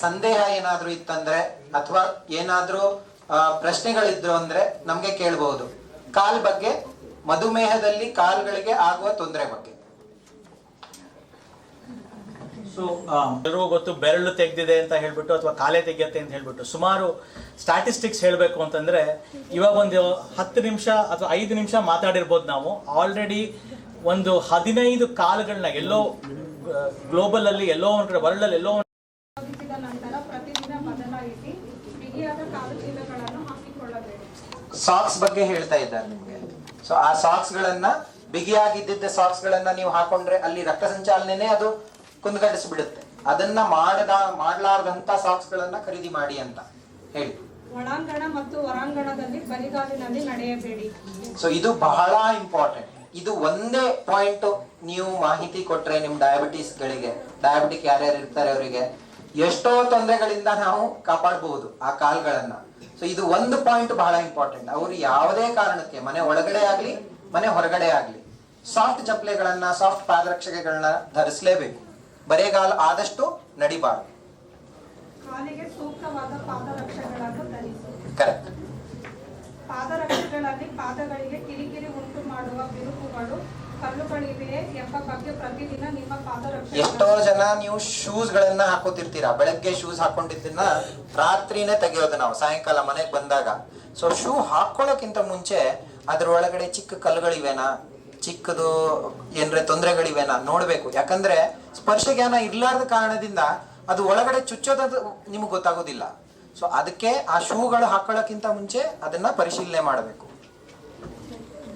ಸಂದೇಹ ಏನಾದ್ರೂ ಇತ್ತಂದ್ರೆ ಅಥವಾ ಏನಾದ್ರೂ ಪ್ರಶ್ನೆಗಳಿದ್ರು ಅಂದ್ರೆ ನಮ್ಗೆ ಕೇಳಬಹುದು. ಕಾಲ್ ಬಗ್ಗೆ, ಮಧುಮೇಹದಲ್ಲಿ ಕಾಲ್ಗಳಿಗೆ ಆಗುವ ತೊಂದರೆ ಬಗ್ಗೆ. ಸೊ ಎಲ್ರಿಗೂ ಗೊತ್ತು, ಬೆರಳು ತೆಗೆದಿದೆ ಅಂತ ಹೇಳ್ಬಿಟ್ಟು ಅಥವಾ ಕಾಲೇ ತೆಗೆಯುತ್ತೆ ಅಂತ ಹೇಳ್ಬಿಟ್ಟು ಸುಮಾರು ಸ್ಟ್ಯಾಟಿಸ್ಟಿಕ್ಸ್ ಹೇಳಬೇಕು ಅಂತಂದ್ರೆ ಇವಾಗ ಒಂದು 10 ನಿಮಿಷ ಅಥವಾ 5 ನಿಮಿಷ ಮಾತಾಡಿರ್ಬೋದು ನಾವು. ಆಲ್ರೆಡಿ ಒಂದು 15 ಕಾಲುಗಳನ್ನ ಎಲ್ಲೋ ಗ್ಲೋಬಲ್ ಅಲ್ಲಿ ಎಲ್ಲೋ ಒಂದ್ ಕಡೆ ವರ್ಲ್ಡ್ ಅಲ್ಲಿ ಎಲ್ಲೋ ನಂತರ ಪ್ರತಿದಿನ ಬದಲಾಯಿಸಿ ಬಿಗಿಯಾದ ಕಾಲು ಚೀಲಗಳನ್ನು ಹಾಕಿಕೊಳ್ಳಬೇಕು. ಸಾಕ್ಸ್ ಬಗ್ಗೆ ಹೇಳ್ತಾ ಇದ್ದಾರೆ ನಿಮ್ಗೆ. ಸೊ ಆ ಸಾಕ್ಸ್ ಗಳನ್ನ, ಬಿಗಿಯಾಗಿದ್ದ ಸಾಕ್ಸ್ ಗಳನ್ನ ನೀವು ಹಾಕೊಂಡ್ರೆ ಅಲ್ಲಿ ರಕ್ತ ಸಂಚಾಲನೆ ಅದು ಕುಂದಗಡಿಸ್ಬಿಡುತ್ತೆ. ಅದನ್ನ ಮಾಡಲಾರ್ದಂತ ಸಾಕ್ಸ್ ಗಳನ್ನ ಖರೀದಿ ಮಾಡಿ ಅಂತ ಹೇಳಿ. ಒಳಾಂಗಣ ಮತ್ತು ಹೊರಾಂಗಣದಲ್ಲಿ ಬರಿಗಾಲಿನಲ್ಲಿ ನಡೆಯಬೇಡಿ. ಸೊ ಇದು ಬಹಳ ಇಂಪಾರ್ಟೆಂಟ್. ಇದು ಒಂದೇ ಪಾಯಿಂಟ್ ನೀವು ಮಾಹಿತಿ ಕೊಟ್ರೆ ನಿಮ್ ಡಯಾಬಿಟಿಕ್ ಯಾರ್ಯಾರು ಇರ್ತಾರೆ ಅವರಿಗೆ ಎಷ್ಟೋ ತೊಂದರೆಗಳಿಂದ ನಾವು ಕಾಪಾಡಬಹುದು ಆ ಕಾಲ್ಗಳನ್ನ. ಸೊ ಇದು ಒಂದು ಪಾಯಿಂಟ್ ಬಹಳ ಇಂಪಾರ್ಟೆಂಟ್. ಅವರು ಯಾವುದೇ ಕಾರಣಕ್ಕೆ ಮನೆ ಒಳಗಡೆ ಆಗ್ಲಿ ಮನೆ ಹೊರಗಡೆ ಆಗ್ಲಿ ಸಾಫ್ಟ್ ಚಪ್ಪಲೆಗಳನ್ನ, ಸಾಫ್ಟ್ ಪಾದರಕ್ಷೆಗಳನ್ನ ಧರಿಸಲೇಬೇಕು. ಬರೆಗಾಲ ಆದಷ್ಟು ನಡಿಬಾರದು. ಕಾಲಿಗೆ ಸೂಕ್ತವಾದ ಪಾದರಕ್ಷೆಗಳನ್ನು ಧರಿಸಿ. ಕರೆಕ್ಟ್. ಪಾದರಕ್ಷೆಗಳಲ್ಲಿ ಪಾದಗಳಿಗೆ ಕಿರಿಕಿರಿ ಉಂಟು ಮಾಡುವ ಬಿರುಕುಗಳು, ಕಲ್ಲುಗಳಿವೆ ಎಂಬ ಬಗ್ಗೆ ಪ್ರತಿದಿನ ನಿಮ್ಮ ಪಾದರಕ್ಷೆ. ಎಷ್ಟೋ ಜನ ನೀವು ಶೂಸ್ ಗಳನ್ನ ಹಾಕೋತಿರ್ತೀರಾ, ಬೆಳಗ್ಗೆ ಶೂಸ್ ಹಾಕೊಂಡಿದ್ದನ್ನ ರಾತ್ರಿನೇ ತೆಗೆಯೋದು ನಾವು ಸಾಯಂಕಾಲ ಮನೆಗೆ ಬಂದಾಗ. ಸೊ ಶೂ ಹಾಕೊಳ್ಳೋಕ್ಕಿಂತ ಮುಂಚೆ ಅದ್ರ ಒಳಗಡೆ ಚಿಕ್ಕ ಕಲ್ಲುಗಳಿವೆನಾ, ಚಿಕ್ಕದು ಏನ್ರೆ ತೊಂದರೆಗಳಿವೆನಾ ನೋಡ್ಬೇಕು. ಯಾಕಂದ್ರೆ ಸ್ಪರ್ಶಜ್ಞಾನ ಇರ್ಲಾರ್ದ ಕಾರಣದಿಂದ ಅದು ಒಳಗಡೆ ಚುಚ್ಚೋದು ನಿಮ್ಗೆ ಗೊತ್ತಾಗೋದಿಲ್ಲ. ಸೊ ಅದಕ್ಕೆ ಆ ಶೂಗಳು ಹಾಕೊಳ್ಳೋಕ್ಕಿಂತ ಮುಂಚೆ ಅದನ್ನ ಪರಿಶೀಲನೆ ಮಾಡಬೇಕು.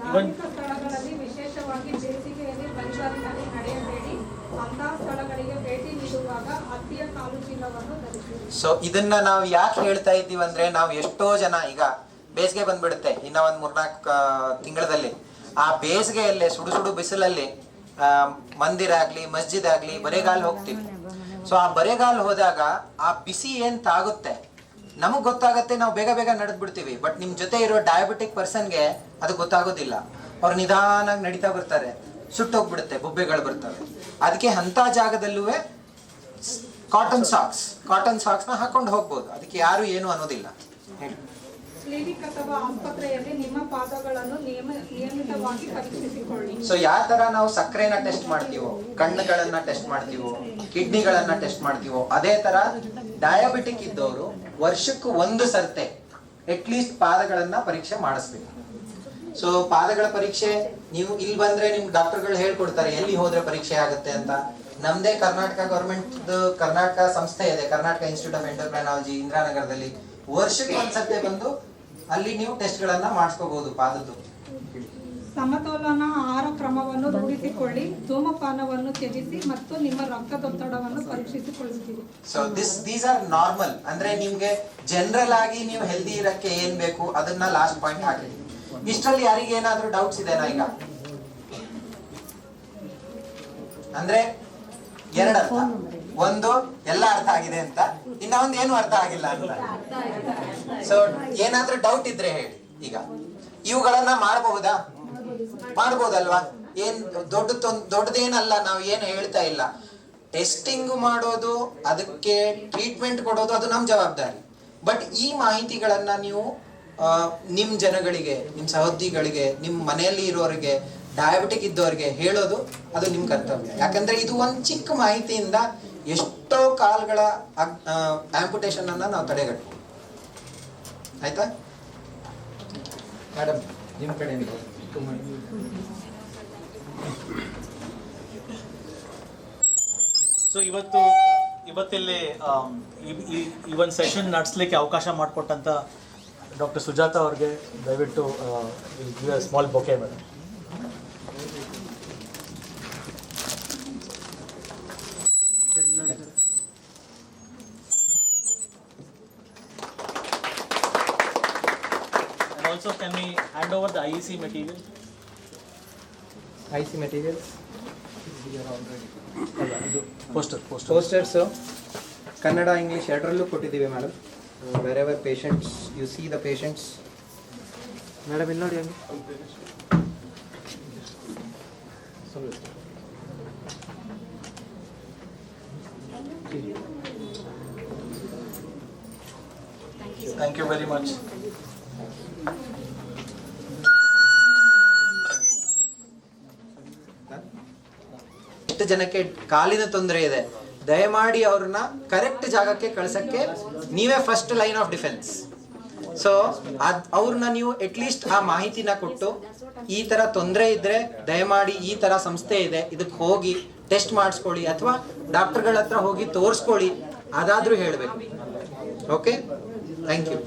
ಧಾರ್ಮಿಕ ಸ್ಥಳಗಳಲ್ಲಿ ವಿಶೇಷವಾಗಿ ಬೇಸಿಗೆಯಲ್ಲಿ ಬರಿಗಾಲಿನಲ್ಲಿ ನಡೆಯಬೇಡಿ. ಅಂತಹ ಸ್ಥಳಗಳಿಗೆ ಭೇಟಿ ನೀಡುವಾಗ ಹತ್ತಿಯ ಕಾಲು ಚೀಲವನ್ನು ಧರಿಸಿ. ಸೊ ಇದನ್ನ ನಾವು ಯಾಕೆ ಹೇಳ್ತಾ ಇದ್ದೀವಿ ಅಂದ್ರೆ, ನಾವು ಎಷ್ಟೋ ಜನ ಈಗ ಬೇಸಿಗೆ ಬಂದ್ಬಿಡುತ್ತೆ ಇನ್ನ ಒಂದ್ 3-4 ತಿಂಗಳಲ್ಲಿ. ಆ ಬೇಸಿಗೆಯಲ್ಲೇ ಸುಡು ಬಿಸಿಲಲ್ಲಿ ಮಂದಿರ ಆಗ್ಲಿ ಮಸ್ಜಿದ್ ಆಗ್ಲಿ ಬರೆಗಾಲ್ ಹೋಗ್ತೀವಿ. ಸೊ ಆ ಬರೆಗಾಲ್ ಹೋದಾಗ ಆ ಬಿಸಿ ಏನ್ ತಾಗುತ್ತೆ ನಮಗ್ ಗೊತ್ತಾಗತ್ತೆ, ನಾವು ಬೇಗ ನಡೆದ್ ಬಿಡ್ತೀವಿ. ಬಟ್ ನಿಮ್ ಜೊತೆ ಇರೋ ಡಯಾಬಿಟಿಕ್ ಪರ್ಸನ್ಗೆ ಅದು ಗೊತ್ತಾಗೋದಿಲ್ಲ. ಅವ್ರು ನಿಧಾನಾಗಿ ನಡೀತಾ ಬರ್ತಾರೆ, ಸುಟ್ಟೋಗ್ಬಿಡುತ್ತೆ, ಬೊಬ್ಬೆಗಳು ಬರ್ತವೆ. ಅದಕ್ಕೆ ಅಂತ ಜಾಗದಲ್ಲೂ ಕಾಟನ್ ಸಾಕ್ಸ್ ನ ಹಾಕೊಂಡು ಹೋಗ್ಬೋದು. ಅದಕ್ಕೆ ಯಾರು ಏನು ಅನ್ನೋದಿಲ್ಲ. ಕ್ಲಿನಿಕ್ ಅಥವಾ ಆಸ್ಪತ್ರೆಯಲ್ಲಿ ನಿಮ್ಮ ಪಾದಗಳನ್ನು ನಿಯಮಿತವಾಗಿ ಪರೀಕ್ಷಿಸಿಕೊಳ್ಳಿ. ಸೊ ಯಾವ ತರ ನಾವು ಸಕ್ಕರೆನ ಟೆಸ್ಟ್ ಮಾಡ್ತೀವೋ, ಕಣ್ಣುಗಳನ್ನ ಟೆಸ್ಟ್ ಮಾಡ್ತೀವೋ, ಕಿಡ್ನಿಗಳನ್ನ ಟೆಸ್ಟ್ ಮಾಡ್ತೀವೋ, ಅದೇ ತರ ಡಯಾಬಿಟಿಕ್ ಇದ್ದವರು ವರ್ಷಕ್ಕೆ 1 ಸರ್ತೆ ಅಟ್ಲೀಸ್ಟ್ ಪಾದಗಳನ್ನ ಪರೀಕ್ಷೆ ಮಾಡಿಸ್ಬೇಕು. ಸೊ ಪಾದಗಳ ಪರೀಕ್ಷೆ ನೀವು ಇಲ್ಲಿ ಬಂದ್ರೆ ನಿಮ್ ಡಾಕ್ಟರ್ಗಳು ಹೇಳ್ಕೊಡ್ತಾರೆ ಎಲ್ಲಿ ಹೋದ್ರೆ ಪರೀಕ್ಷೆ ಆಗುತ್ತೆ ಅಂತ. ನಮ್ದೇ ಕರ್ನಾಟಕ ಗವರ್ಮೆಂಟ್ ಕರ್ನಾಟಕ ಸಂಸ್ಥೆ ಇದೆ, ಕರ್ನಾಟಕ ಇನ್ಸ್ಟಿಟ್ಯೂಟ್ ಆಫ್ ಎಂಡೋಕ್ರೈನಾಲಜಿ ಇಂದಿರಾನಗರದಲ್ಲಿ. ವರ್ಷಕ್ಕೆ 1 ಸರ್ತೆ ಬಂದು ಅಲ್ಲಿ ನೀವು ಟೆಸ್ಟ್ ಗಳನ್ನ ಮಾಡಿಸ್ಕೋಬಹುದು ಪಾದದ್ದು. ಸಮತೋಲನ ಆಹಾರ ಕ್ರಮವನ್ನು ರೂಢಿಸಿಕೊಳ್ಳಿ. ಧೂಮಪಾನವನ್ನು ತ್ಯಜಿಸಿ ಮತ್ತು ನಿಮ್ಮ ರಕ್ತದೊತ್ತಡವನ್ನು ಪರೀಕ್ಷಿಸಿಕೊಳ್ಳುತ್ತೀರಿ. So these are normal. ಅಂದ್ರೆ ನಿಮ್ಗೆ ಜನರಲ್ ಆಗಿ ನೀವು ಹೆಲ್ದಿ ಇರಕ್ಕೆ ಏನ್ ಬೇಕು ಅದನ್ನ ಲಾಸ್ಟ್ ಪಾಯಿಂಟ್ ಹಾಕಿದ್ವಿ. ಇಷ್ಟರಲ್ಲಿ ಯಾರಿಗೆ ಏನಾದ್ರೂ ಡೌಟ್ಸ್ ಇದೆನಾ? ಈಗ ಅಂದ್ರೆ 2 ಅರ್ಥ. ಒಂದು ಎಲ್ಲ ಅರ್ಥ ಆಗಿದೆ ಅಂತ, ಇನ್ನೊಂದು ಏನು ಅರ್ಥ ಆಗಿಲ್ಲ ಅಂತ. ಸೊ ಏನಾದ್ರೂ ಡೌಟ್ ಇದ್ರೆ ಹೇಳಿ. ಈಗ ಇವುಗಳನ್ನ ಮಾಡಬಹುದಲ್ವಾ? ಏನ್ ದೊಡ್ಡದೇನಲ್ಲ, ನಾವು ಏನು ಹೇಳ್ತಾ ಇಲ್ಲ. ಟೆಸ್ಟಿಂಗ್ ಮಾಡೋದು, ಅದಕ್ಕೆ ಟ್ರೀಟ್ಮೆಂಟ್ ಕೊಡೋದು ಅದು ನಮ್ ಜವಾಬ್ದಾರಿ. ಬಟ್ ಈ ಮಾಹಿತಿಗಳನ್ನ ನೀವು ನಿಮ್ ಜನಗಳಿಗೆ, ನಿಮ್ ಸಹೋದ್ಯೋಗಿಗಳಿಗೆ, ನಿಮ್ ಮನೆಯಲ್ಲಿ ಇರೋರಿಗೆ, ಡಯಾಬಿಟಿಕ್ ಇದ್ದವರಿಗೆ ಹೇಳೋದು ಅದು ನಿಮ್ ಕರ್ತವ್ಯ. ಯಾಕಂದ್ರೆ ಇದು ಒಂದ್ ಚಿಕ್ಕ ಮಾಹಿತಿಯಿಂದ ಎಷ್ಟೋ ಕಾಲ್ಗಳ ಆಂಪುಟೇಷನ್ ಅನ್ನ ನಾವು ತಡೆಗಟ್ಬೋದು. ಆಯ್ತಾ ಮೇಡಮ್, ನಿಮ್ಮ ಕಡೆಯಿಂದ ಸೊ ಇವತ್ತಿಲ್ಲಿ ಈ ಒಂದು ಸೆಷನ್ ನಡೆಸಲಿಕ್ಕೆ ಅವಕಾಶ ಮಾಡಿಕೊಟ್ಟಂಥ ಡಾಕ್ಟರ್ ಸುಜಾತ ಅವ್ರಿಗೆ ದಯವಿಟ್ಟು small bouquet madam. And also, can we hand over the IEC material? IC materials, Posters. Kannada English ಎರಡರಲ್ಲೂ ಕೊಟ್ಟಿದ್ದೀವಿ madam. Wherever patients U C the patients. Madam ಇಲ್ಲಿ ನೋಡಿ ಹಂಗೆ. Thank you very much. ಎಷ್ಟು ಜನಕ್ಕೆ ಕಾಲಿನ ತೊಂದರೆ ಇದೆ, ದಯಮಾಡಿ ಅವ್ರನ್ನ ಕರೆಕ್ಟ್ ಜಾಗಕ್ಕೆ ಕಳ್ಸಕ್ಕೆ ನೀವೇ first line of defence. So ಅವ್ರನ್ನ ನೀವು ಅಟ್ಲೀಸ್ಟ್ ಆ ಮಾಹಿತಿನ ಕೊಟ್ಟು, ಈ ತರ ತೊಂದರೆ ಇದ್ರೆ ದಯಮಾಡಿ ಈ ತರ ಸಂಸ್ಥೆ ಇದೆ, ಇದಕ್ಕೆ ಹೋಗಿ ಟೆಸ್ಟ್ ಮಾಡಿಸ್ಕೊಳ್ಳಿ ಅಥವಾ ಡಾಕ್ಟರ್ಗಳ ಹತ್ರ ಹೋಗಿ ತೋರಿಸ್ಕೊಳ್ಳಿ, ಅದಾದ್ರೂ ಹೇಳಬೇಕು. Okay, thank you.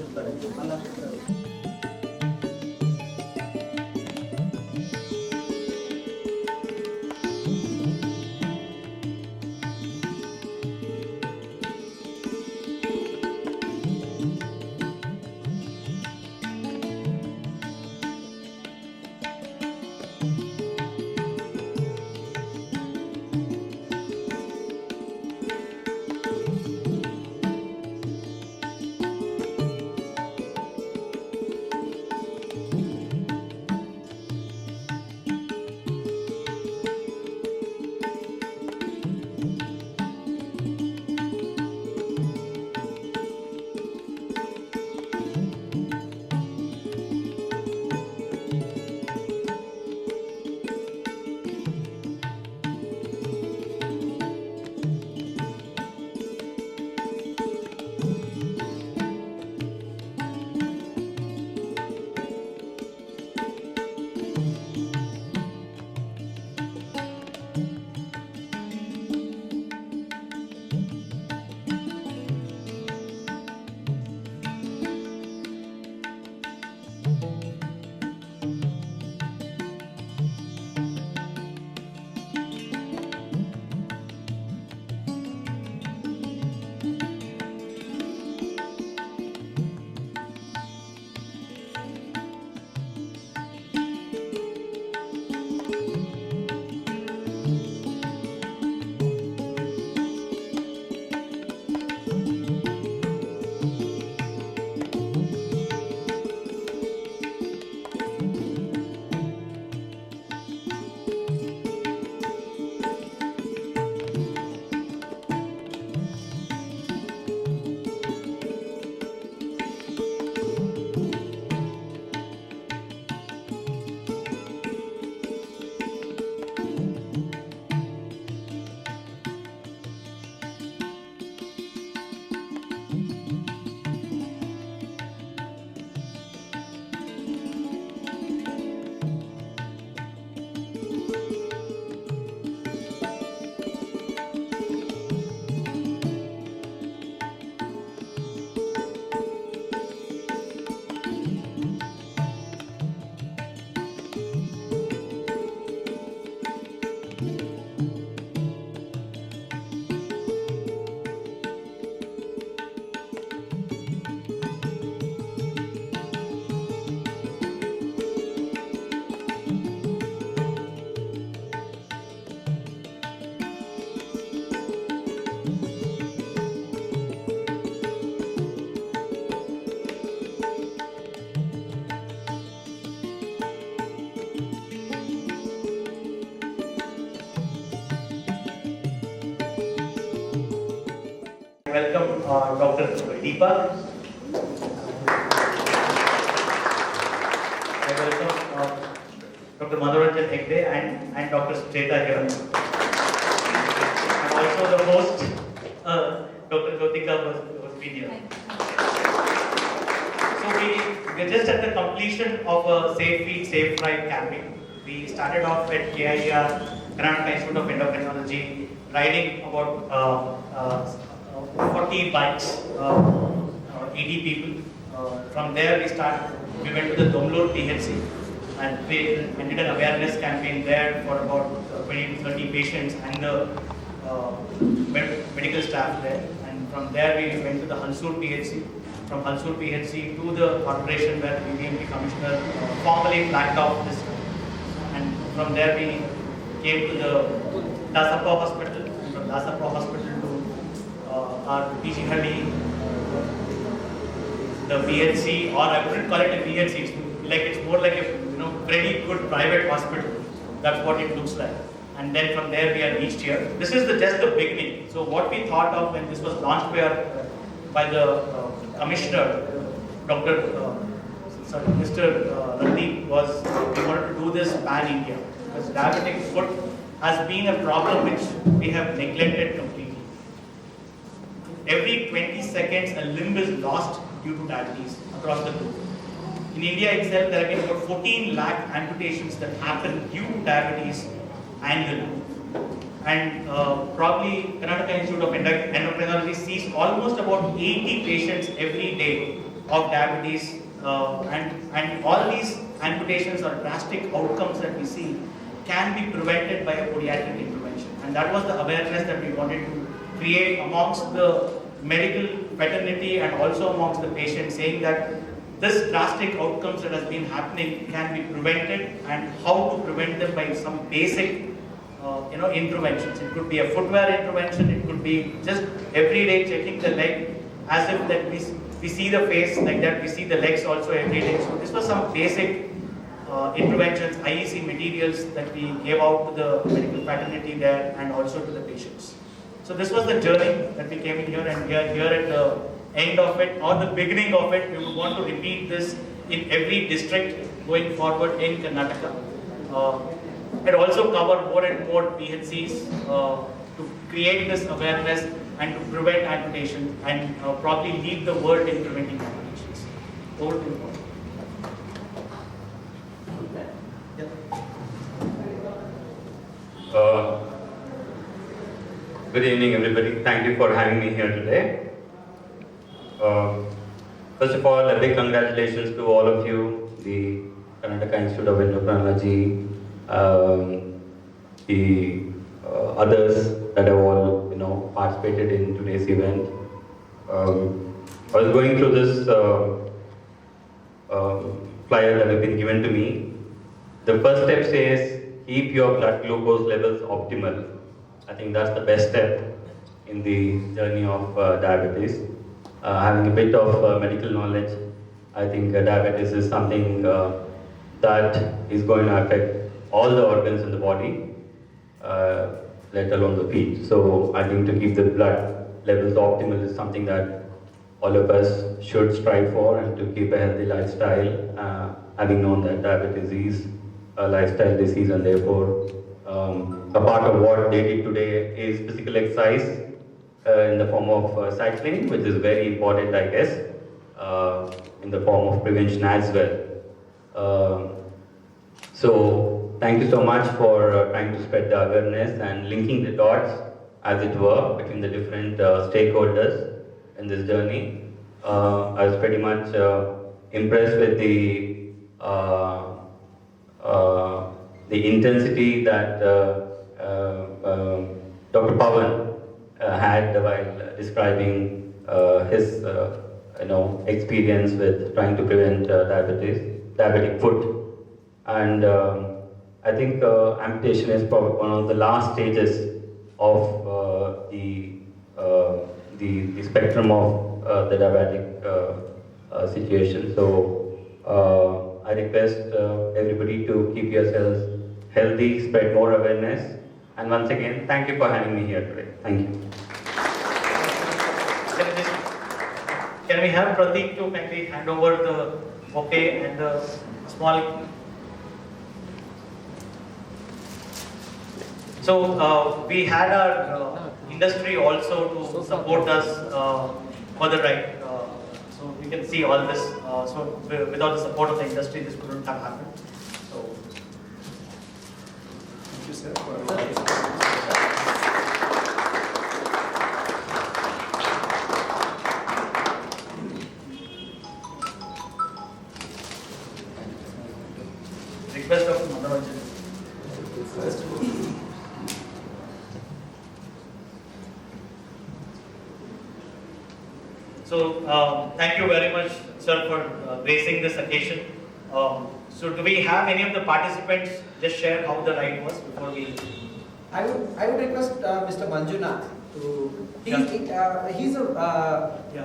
Welcome Dr. Deepak. I welcome Dr. Manoranjan Hegde and Dr. Streta here. And also the host, Dr. Jyotika was been here. So we're just at the completion of a Safe Feed, Safe Ride campaign. We started off at KIER, Karnataka Institute of Endocrinology, riding about 40 bikes, 80 people. From there we went to the Bengaluru PHC and we did an awareness campaign there for about 20 to 30 patients and the medical staff there. And from there we went to the Halsur PHC. From Halsur PHC to the corporation where the BBMP commissioner formally flagged off this. And from there we came to the Dasapur hospital. And from Dasapur hospital to our PG Halli, the VHC, or I wouldn't call it a VHC. It's more like a very good private hospital. That's what it looks like. And then from there we are reached here. This is just the beginning. So what we thought of when this was launched by the Commissioner, Mr. Randeep, was we wanted to do this pan-India. Because diabetic foot has been a problem which we have neglected completely. Every 20 seconds a limb is lost due to diabetes across the globe. In India itself, there have been about 14 lakh amputations that happen due to diabetes annually. And probably Karnataka Institute of Endocrinology sees almost about 80 patients every day of diabetes. And all these amputations or drastic outcomes that we see can be prevented by a podiatric intervention. And that was the awareness that we wanted to create amongst the medical fraternity and also amongst the patients, saying that this drastic outcomes that has been happening can be prevented, and how to prevent them by some basic interventions. It could be a footwear intervention, it could be just every day checking the leg as if that we see the face like that, we see the legs also every day. So this was some basic interventions, IEC materials that we gave out to the medical fraternity there and also to the patients. So this was the journey that we came in here, and we are here at the end of it or the beginning of it. We would want to repeat this in every district going forward in Karnataka. And also cover more and more PHCs to create this awareness and to prevent amputation and probably lead the world in preventing amputations. Over to you. Good evening, everybody. Thank you for having me here today. First of all, a big congratulations to all of you, the Karnataka Institute of Endocrinology, the others that have all participated in today's event. I was going through this flyer that has been given to me. The first step says keep your blood glucose levels optimal. I think that's the best step in the journey of diabetes. Having a bit of medical knowledge, I think diabetes is something that is going to affect all the organs in the body, let alone the feet. So I think to keep the blood levels optimal is something that all of us should strive for, and to keep a healthy lifestyle, having known that diabetes is a lifestyle disease, and therefore a part of what they did today is physical exercise in the form of cycling, which is very important, I guess, in the form of prevention as well. So thank you so much for trying to spread the awareness and linking the dots, as it were, between the different stakeholders in this journey. I was pretty much impressed with the intensity that Dr. Pawan had while describing his experience with trying to prevent diabetic foot. And I think amputation is probably one of the last stages of the spectrum of the diabetic situation. So I request everybody to keep yourselves healthy, spread more awareness, and once again, thank you for having me here today. Thank you. Can we have Pratik to kindly hand over the bouquet and the small So we had our industry also to support us for the ride. So we can see all this. So without the support of the industry, this couldn't have happened. So thank you, sir. Request of Manoranjan. So thank you very much, sir, for gracing this occasion. So do we have any of the participants just share how the ride was before we? I would request Mr. Manjunath to.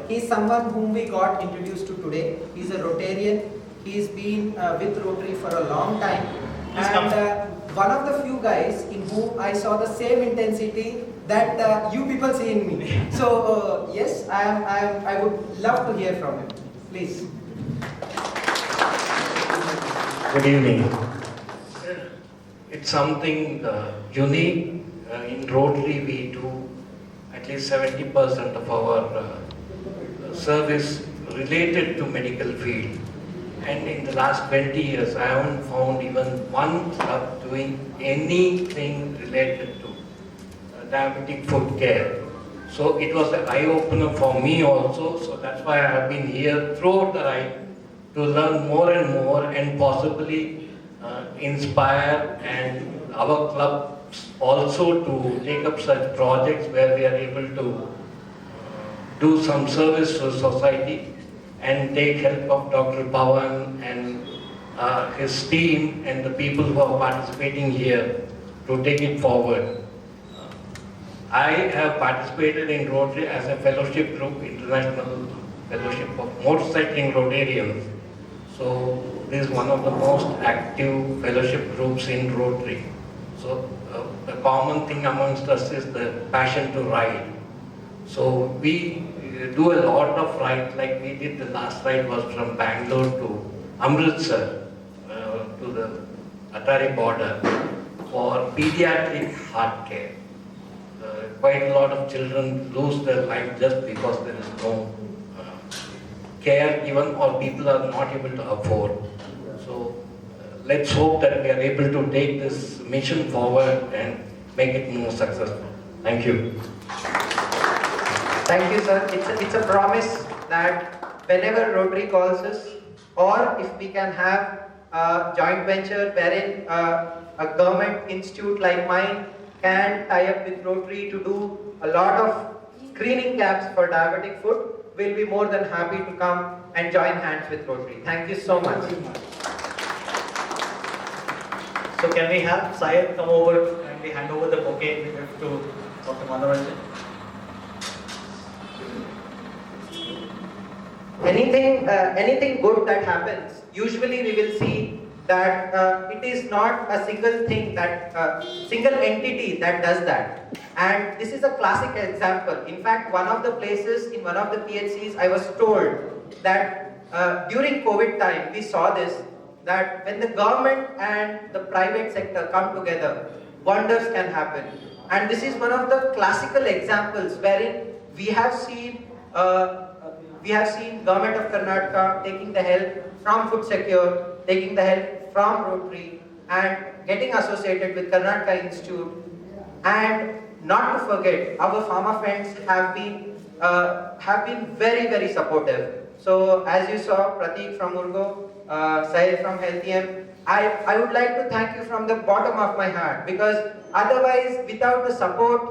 He's someone whom we got introduced to today. He's a Rotarian. He's been with Rotary for a long time, and one of the few guys in whom I saw the same intensity that you people see in me. So yes, I would love to hear from him. Please. Good evening. It's something unique. In Rotary, we do at least 70% of our service related to medical field. And in the last 20 years, I haven't found even one club doing anything related to diabetic foot care. So it was an eye-opener for me also. So that's why I have been here throughout the ride to learn more and more and possibly inspire and our clubs also to take up such projects where we are able to do some service to society and take help of Dr. Pawan and his team and the people who are participating here to take it forward. I have participated in Rotary as a fellowship group, International Fellowship of Motorcycling Rotarians. So this is one of the most active fellowship groups in Rotary. So the common thing amongst us is the passion to ride. So we do a lot of rides, like we did the last ride was from Bangalore to Amritsar, to the Atari border for pediatric heart care. Quite a lot of children lose their life just because there is no care given or people are not able to afford. So let's hope that we are able to take this mission forward and make it more successful. Thank you. Thank you, sir. It's a promise that whenever Rotary calls us, or if we can have a joint venture wherein a government institute like mine can tie up with Rotary to do a lot of screening camps for diabetic foot, we'll be more than happy to come and join hands with Rotary. Thank you so much. So can we have Syed come over and we hand over the bouquet to Dr. Manoranjan? Anything good that happens, usually we will see that it is not a single thing that single entity that does that, and this is a classic example. In fact, one of the places in one of the PHCs, I was told that during COVID time we saw this, that when the government and the private sector come together, wonders can happen. And this is one of the classical examples wherein we have seen Government of Karnataka taking the help from FootSecure, taking the help from Rotary, and getting associated with Karnataka Institute. And not to forget, our pharma friends have been very, very supportive. So as you saw, Prateek from Urgo, Sahil from Healthium, I would like to thank you from the bottom of my heart, because otherwise, without the support,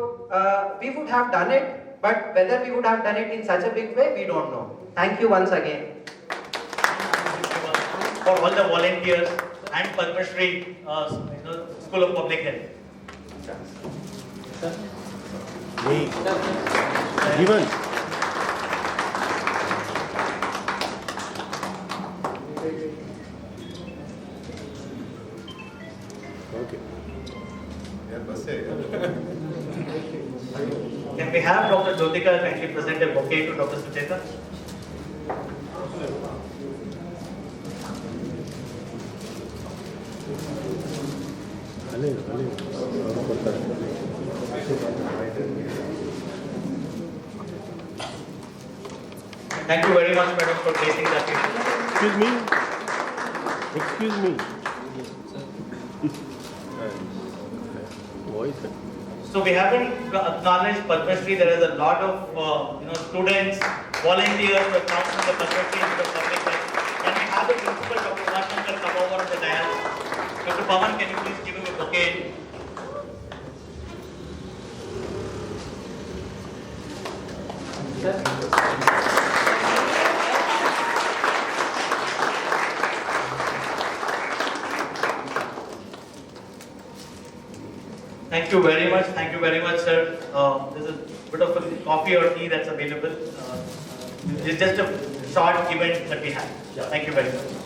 we would have done it. But whether we would have done it in such a big way, we don't know. Thank you once again. For all the volunteers and Padma Shri School of Public Health. Even. Okay. Can we have Dr. Jyotika kindly present a bouquet to Dr. Sucheta? ಅಲ್ಲೇ Thank you very much, madam, for placing that in. Excuse me. Excuse me. So we haven't acknowledged Padma Shri. There is a lot of students, volunteers who have come from the Padma Shri into the public life. Can we have the principal, Dr. Umashankar, come over on the dais? Dr. Pawan, can you please give him a bouquet? Thank you very much, sir. There's a bit of a coffee or tea that's available. It's just a short event that we have. Thank you very much.